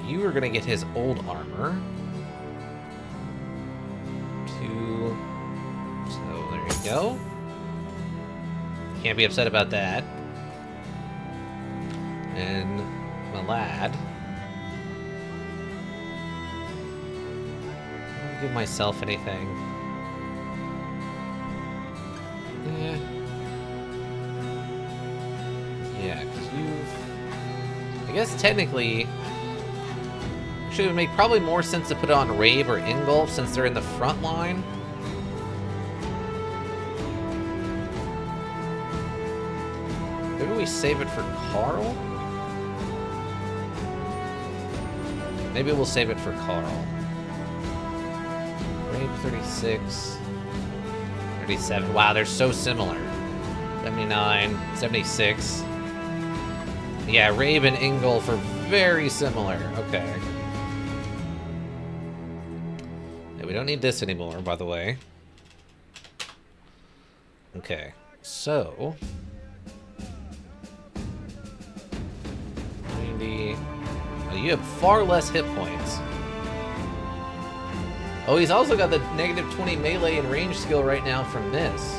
You are going to get his old armor. 2. So there you go. Can't be upset about that. And my lad. I don't give myself anything. Yeah, because you've... I guess technically... Actually, it would make probably more sense to put it on Rabe or Ingolf since they're in the front line. Maybe we save it for Carl? Maybe we'll save it for Carl. Rabe 36... 37. Wow, they're so similar. 79, 76. Yeah, Rabe and Ingolf are very similar. Okay. Yeah, we don't need this anymore, by the way. Okay, so... 90... Oh, you have far less hit points. Oh, he's also got the negative 20 melee and range skill right now from this.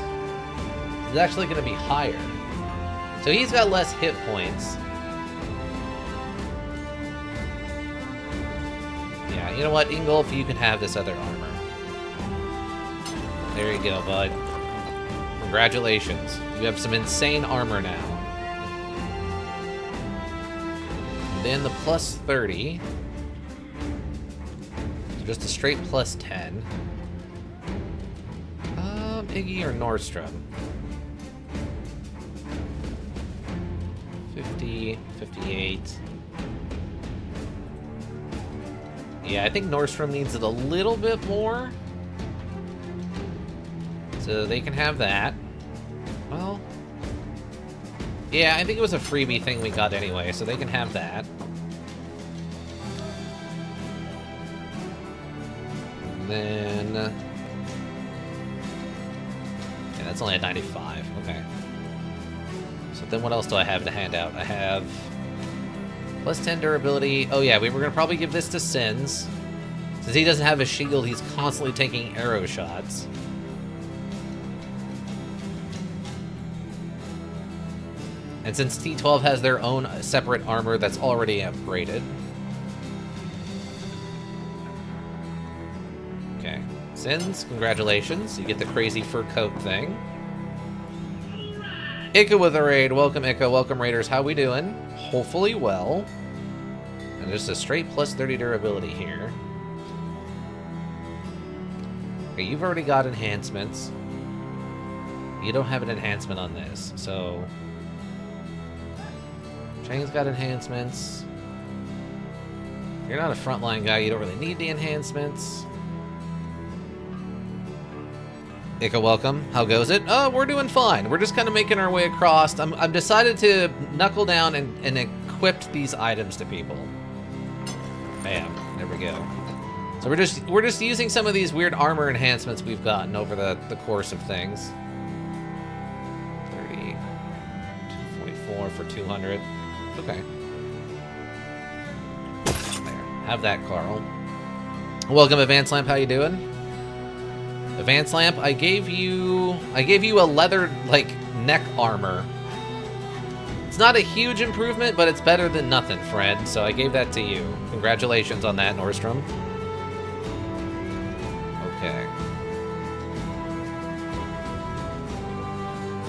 It's actually going to be higher. So he's got less hit points. Yeah, you know what, Ingolf, you can have this other armor. There you go, bud. Congratulations. You have some insane armor now. And then the plus 30. Just a straight plus 10. Iggy or Nordstrom? 50, 58. Yeah, I think Nordstrom needs it a little bit more. So they can have that. Well... Yeah, I think it was a freebie thing we got anyway, so they can have that. Then... Yeah, that's only a 95. Okay. So then what else do I have to hand out? I have... Plus 10 durability. Oh yeah, we were going to probably give this to Sins. Since he doesn't have a shield, he's constantly taking arrow shots. And since T12 has their own separate armor that's already upgraded. Okay. Sins, congratulations. You get the crazy fur coat thing. Ika with a raid. Welcome, Ika. Welcome, Raiders. How we doing? Hopefully well. And just a straight plus 30 durability here. Okay, you've already got enhancements. You don't have an enhancement on this, so... Chang's got enhancements. You're not a frontline guy, you don't really need the enhancements. Ika, welcome. How goes it? Oh, we're doing fine. We're just kind of making our way across. I'm decided to knuckle down and equip these items to people. Bam. There we go. So we're just using some of these weird armor enhancements we've gotten over the course of things. 30, 244 for 200. Okay. There. Have that, Carl. Welcome, Advanced Lamp. How you doing? Advanced Lamp, I gave you a leather, like, neck armor. It's not a huge improvement, but it's better than nothing, Fred, so I gave that to you. Congratulations on that, Nordstrom. Okay.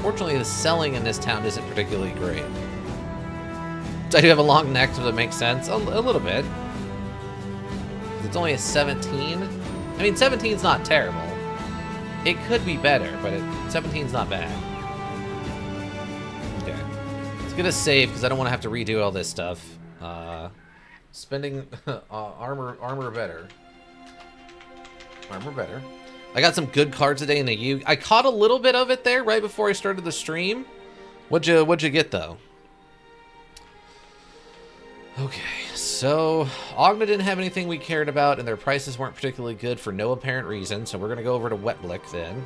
Fortunately, the selling in this town isn't particularly great. I do have a long neck, so that makes sense. A little bit. It's only a 17. I mean, 17's not terrible. It could be better, but 17's not bad. Okay. Let's get a save, because I don't want to have to redo all this stuff. Spending armor better. Armor better. I got some good cards today in the U. I caught a little bit of it there right before I started the stream. What'd you get, though? Okay. So, Ogma didn't have anything we cared about, and their prices weren't particularly good for no apparent reason, so we're going to go over to Wetblick then.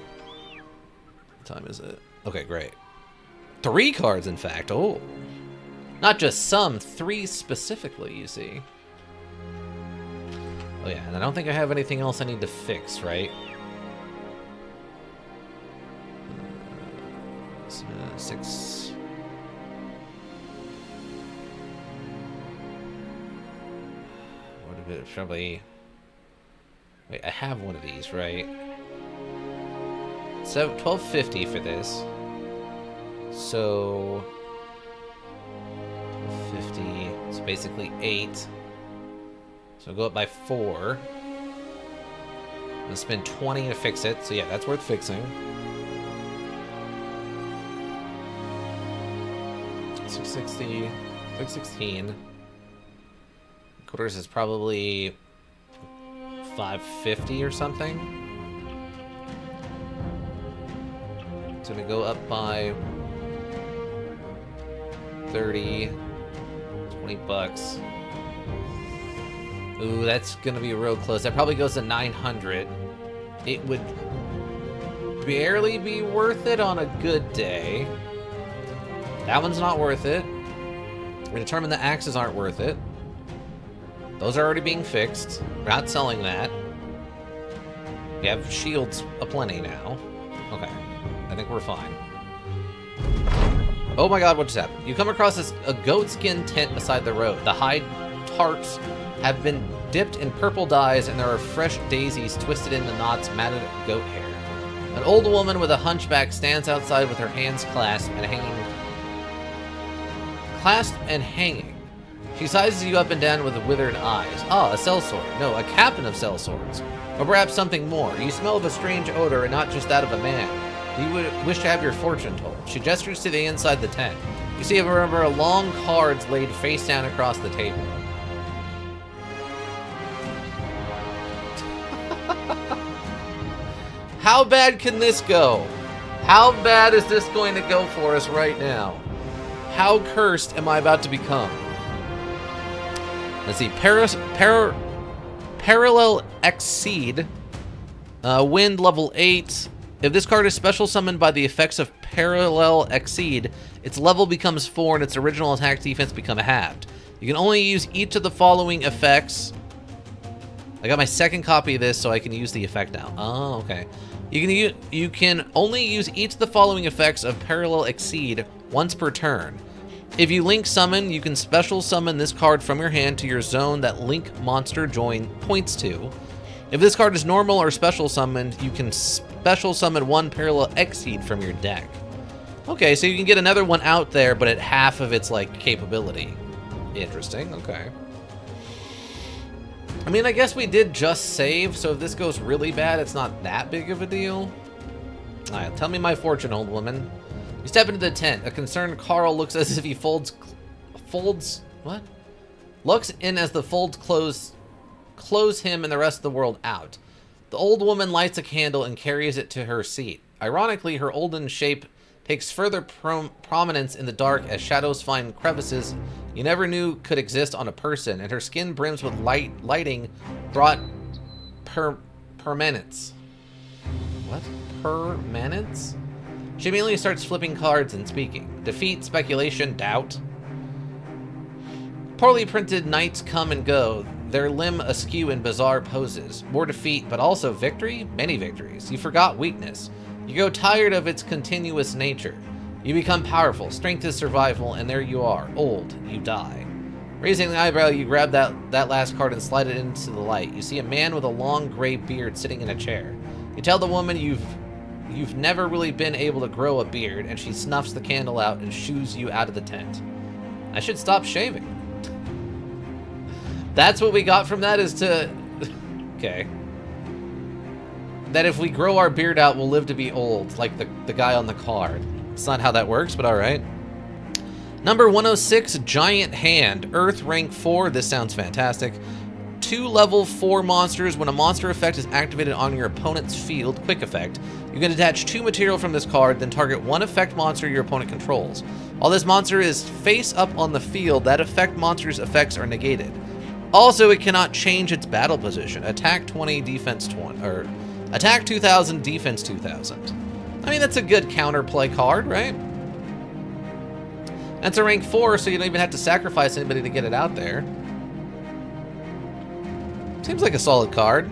What time is it? Okay, great. 3 cards, in fact. Oh. Not just some, 3 specifically, you see. Oh yeah, and I don't think I have anything else I need to fix, right? 6... Probably... Wait, I have one of these, right? So, $12.50 for this. So... $12.50, it's basically 8. So go up by 4. I'm gonna spend 20 to fix it, so yeah, that's worth fixing. 660, 616. Quarters is probably $5.50 or something. It's gonna go up by 30, 20 bucks. Ooh, that's gonna be real close. That probably goes to 900. It would barely be worth it on a good day. That one's not worth it. We determined the axes aren't worth it. Those are already being fixed. We're not selling that. We have shields aplenty now. Okay, I think we're fine. Oh my god, what just happened? You come across a goatskin tent beside the road. The hide tarps have been dipped in purple dyes, and there are fresh daisies twisted into knots matted goat hair. An old woman with a hunchback stands outside with her hands clasped and hanging. She sizes you up and down with withered eyes. Ah, a sellsword. No, a captain of sellswords. Or perhaps something more. You smell of a strange odor, and not just that of a man. You would wish to have your fortune told. She gestures to the inside the tent. You see a number of long cards laid face down across the table. How bad can this go? How bad is this going to go for us right now? How cursed am I about to become? Let's see. Parallel Exceed. Wind level 8. If this card is special summoned by the effects of Parallel Exceed, its level becomes 4 and its original attack defense become halved. You can only use each of the following effects. I got my second copy of this, so I can use the effect now. Oh, okay. You can only use each of the following effects of Parallel Exceed once per turn. If you link summon, you can special summon this card from your hand to your zone that link monster join points to. If this card is normal or special summoned, you can special summon one Parallel Exceed from your deck. Okay, so you can get another one out there, but at half of its, like, capability. Interesting, okay. I mean, I guess we did just save, so if this goes really bad, it's not that big of a deal. Alright, tell me my fortune, old woman. You step into the tent. A concerned Carl looks as if he looks in as the folds close him and the rest of the world out. The old woman lights a candle and carries it to her seat. Ironically, her olden shape takes further prominence in the dark as shadows find crevices you never knew could exist on a person, and her skin brims with lighting brought permanence. What? Permanence? She immediately starts flipping cards and speaking. Defeat, speculation, doubt. Poorly printed knights come and go, their limb askew in bizarre poses. More defeat, but also victory? Many victories. You forgot weakness. You grow tired of its continuous nature. You become powerful. Strength is survival, and there you are. Old. You die. Raising the eyebrow, you grab that last card and slide it into the light. You see a man with a long gray beard sitting in a chair. You tell the woman you've never really been able to grow a beard, and she snuffs the candle out and shoos you out of the tent. I should stop shaving. That's what we got from that, is to... Okay. That if we grow our beard out, we'll live to be old, like the guy on the card. It's not how that works, but alright. Number 106, Giant Hand. Earth rank 4. This sounds fantastic. 2 level 4 monsters. When a monster effect is activated on your opponent's field, quick effect, you can attach 2 material from this card, then target 1 effect monster your opponent controls. While this monster is face up on the field, that effect monster's effects are negated. Also, it cannot change its battle position. Attack 20, defense 20, or attack 2000, defense 2000. I mean, that's a good counterplay card, right? That's a rank 4, so you don't even have to sacrifice anybody to get it out there. Seems like a solid card.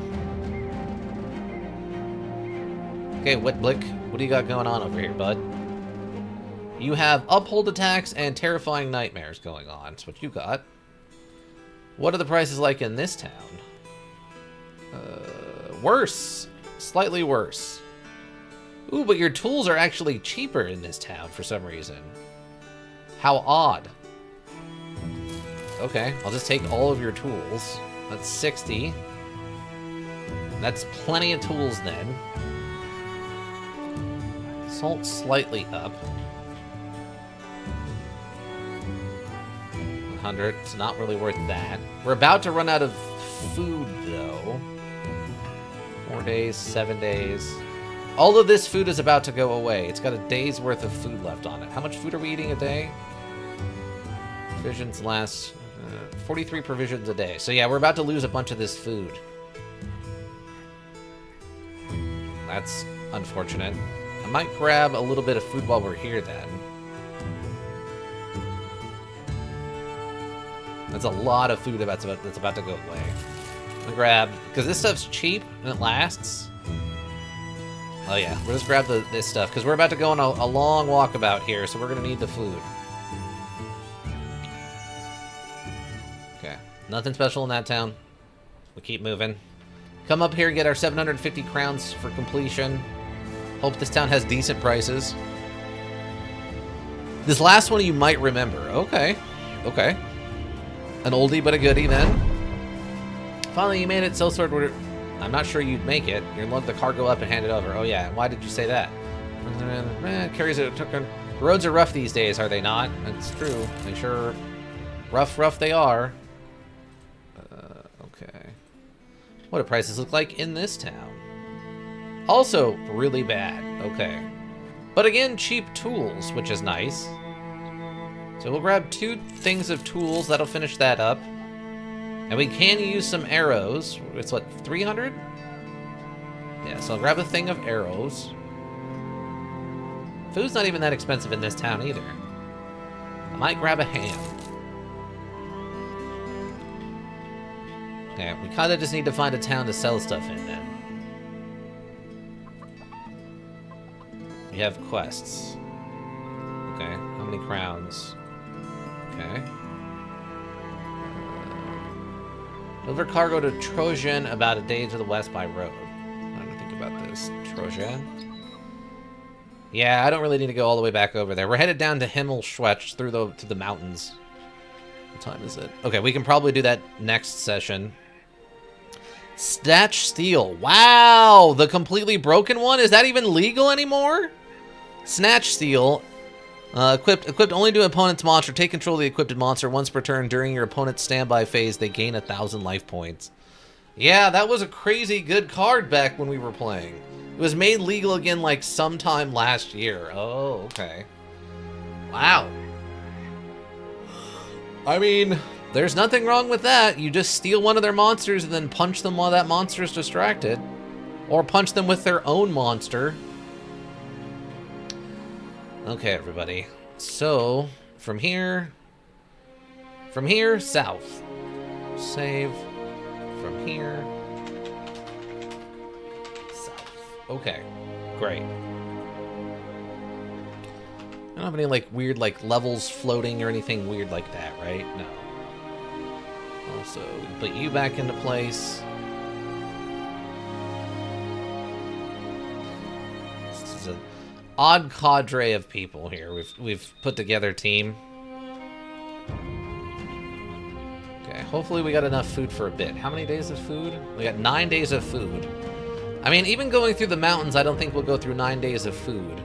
Okay, Witblick, what do you got going on over here, bud? You have uphold attacks and terrifying nightmares going on. That's what you got. What are the prices like in this town? Worse. Slightly worse. Ooh, but your tools are actually cheaper in this town for some reason. How odd. Okay, I'll just take all of your tools. That's 60. That's plenty of tools then. Salt slightly up. 100. It's not really worth that. We're about to run out of food, though. 4 days, 7 days. All of this food is about to go away. It's got a day's worth of food left on it. How much food are we eating a day? Provisions last 43 provisions a day. So yeah, we're about to lose a bunch of this food. That's unfortunate. I might grab a little bit of food while we're here then. That's a lot of food that's about to go away. I'm gonna grab, because this stuff's cheap and it lasts. Oh yeah, we'll just grab this stuff, because we're about to go on a long walkabout here, so we're gonna need the food. Okay, nothing special in that town. We keep moving. Come up here and get our 750 crowns for completion. Hope this town has decent prices. This last one you might remember. Okay. Okay. An oldie but a goodie then. Finally you made it. Sellsword. I'm not sure you'd make it. You're gonna load the cargo up and hand it over. Oh yeah, why did you say that? Carries it. Roads are rough these days, are they not? That's true. They sure rough they are. Okay. What do prices look like in this town? Also really bad. Okay. But again, cheap tools, which is nice. So we'll grab 2 things of tools. That'll finish that up. And we can use some arrows. It's what, 300? Yeah, so I'll grab a thing of arrows. Food's not even that expensive in this town either. I might grab a ham. Okay, we kind of just need to find a town to sell stuff in then. We have quests. Okay, how many crowns? Okay. Deliver cargo to Trojan about a day to the west by road. I don't think about this. Trojan. Yeah, I don't really need to go all the way back over there. We're headed down to Himmelschwetz through to the mountains. What time is it? Okay, we can probably do that next session. Snatch Steel. Wow! The completely broken one? Is that even legal anymore? Snatch Steel. Equipped only to opponent's monster. Take control of the equipped monster once per turn. During your opponent's standby phase, they gain 1,000 life points. Yeah, that was a crazy good card back when we were playing. It was made legal again like sometime last year. Oh, okay. Wow. I mean, there's nothing wrong with that. You just steal one of their monsters and then punch them while that monster is distracted. Or punch them with their own monster. Okay, everybody. So, from here, south. Save. From here, south. Okay, great. I don't have any, like, weird, like, levels floating or anything weird like that, right? No. Also, we can put you back into place. This is an odd cadre of people here. We've put together a team. Okay, hopefully we got enough food for a bit. How many days of food? We got 9 days of food. I mean, even going through the mountains, I don't think we'll go through 9 days of food.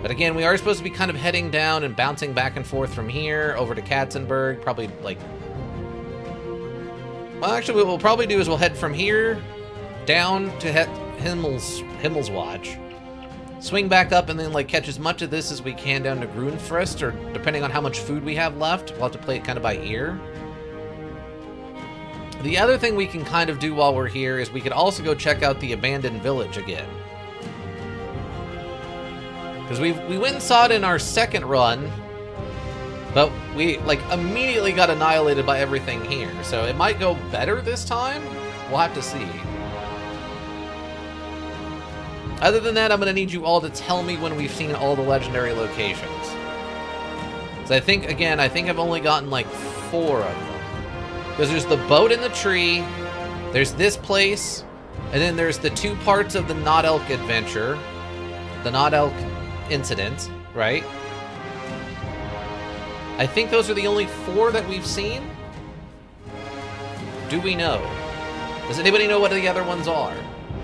But again, we are supposed to be kind of heading down and bouncing back and forth from here over to Katzenberg. Probably, like... Well, actually, what we'll probably do is we'll head from here down to Himmelswatch. Swing back up and then, like, catch as much of this as we can down to Grunfrist, or depending on how much food we have left, we'll have to play it kind of by ear. The other thing we can kind of do while we're here is we could also go check out the abandoned village again. Because we went and saw it in our second run, but we like immediately got annihilated by everything here. So it might go better this time. We'll have to see. Other than that, I'm going to need you all to tell me when we've seen all the legendary locations. So I think, again, I think I've only gotten like 4 of them. Because there's the boat in the tree, there's this place, and then there's the 2 parts of the Not Elk adventure. The Not Elk incident, right? I think those are the only 4 that we've seen. Do we know? Does anybody know what the other ones are?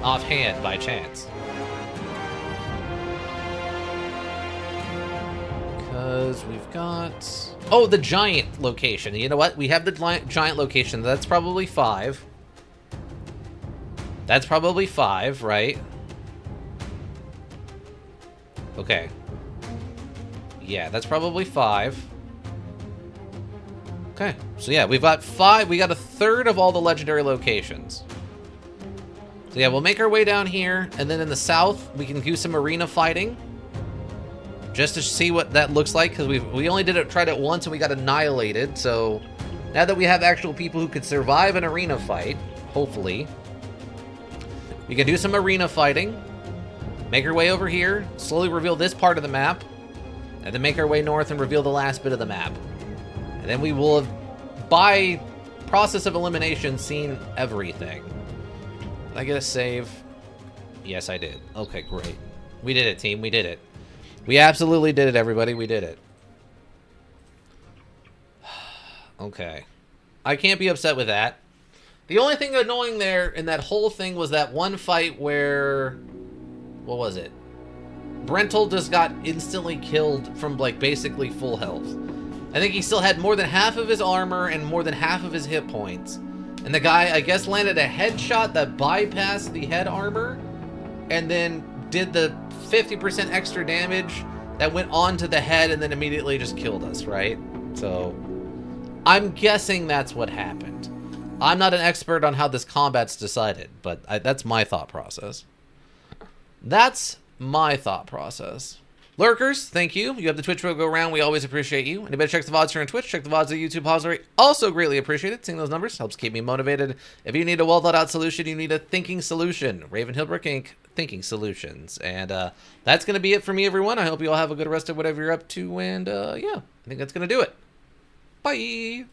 Offhand, by chance. Because we've got... Oh, the giant location. You know what? We have the giant location. That's probably 5. That's probably 5, right? Okay. Yeah, that's probably 5. Okay. So yeah, we've got 5. We got a third of all the legendary locations. So yeah, we'll make our way down here. And then in the south, we can do some arena fighting. Just to see what that looks like, because we only tried it once and we got annihilated. So now that we have actual people who could survive an arena fight, hopefully, we can do some arena fighting, make our way over here, slowly reveal this part of the map, and then make our way north and reveal the last bit of the map. And then we will have, by process of elimination, seen everything. Did I get a save? Yes, I did. Okay, great. We did it, team. We did it. We absolutely did it, everybody. We did it. Okay. I can't be upset with that. The only thing annoying there in that whole thing was that one fight where... What was it? Brentel just got instantly killed from, like, basically full health. I think he still had more than half of his armor and more than half of his hit points. And the guy, I guess, landed a headshot that bypassed the head armor and then did the 50% extra damage that went onto the head and then immediately just killed us, right? So, I'm guessing that's what happened. I'm not an expert on how this combat's decided, but that's my thought process. That's my thought process. Lurkers, thank you. You have the Twitch road go around. We always appreciate you. Anybody check the VODs here on Twitch, check the VODs on YouTube Repository. Also greatly appreciate it. Seeing those numbers helps keep me motivated. If you need a well-thought-out solution, you need a thinking solution. Raven Hillbrook Inc. Thinking Solutions. And that's going to be it for me, everyone. I hope you all have a good rest of whatever you're up to. And yeah, I think that's going to do it. Bye.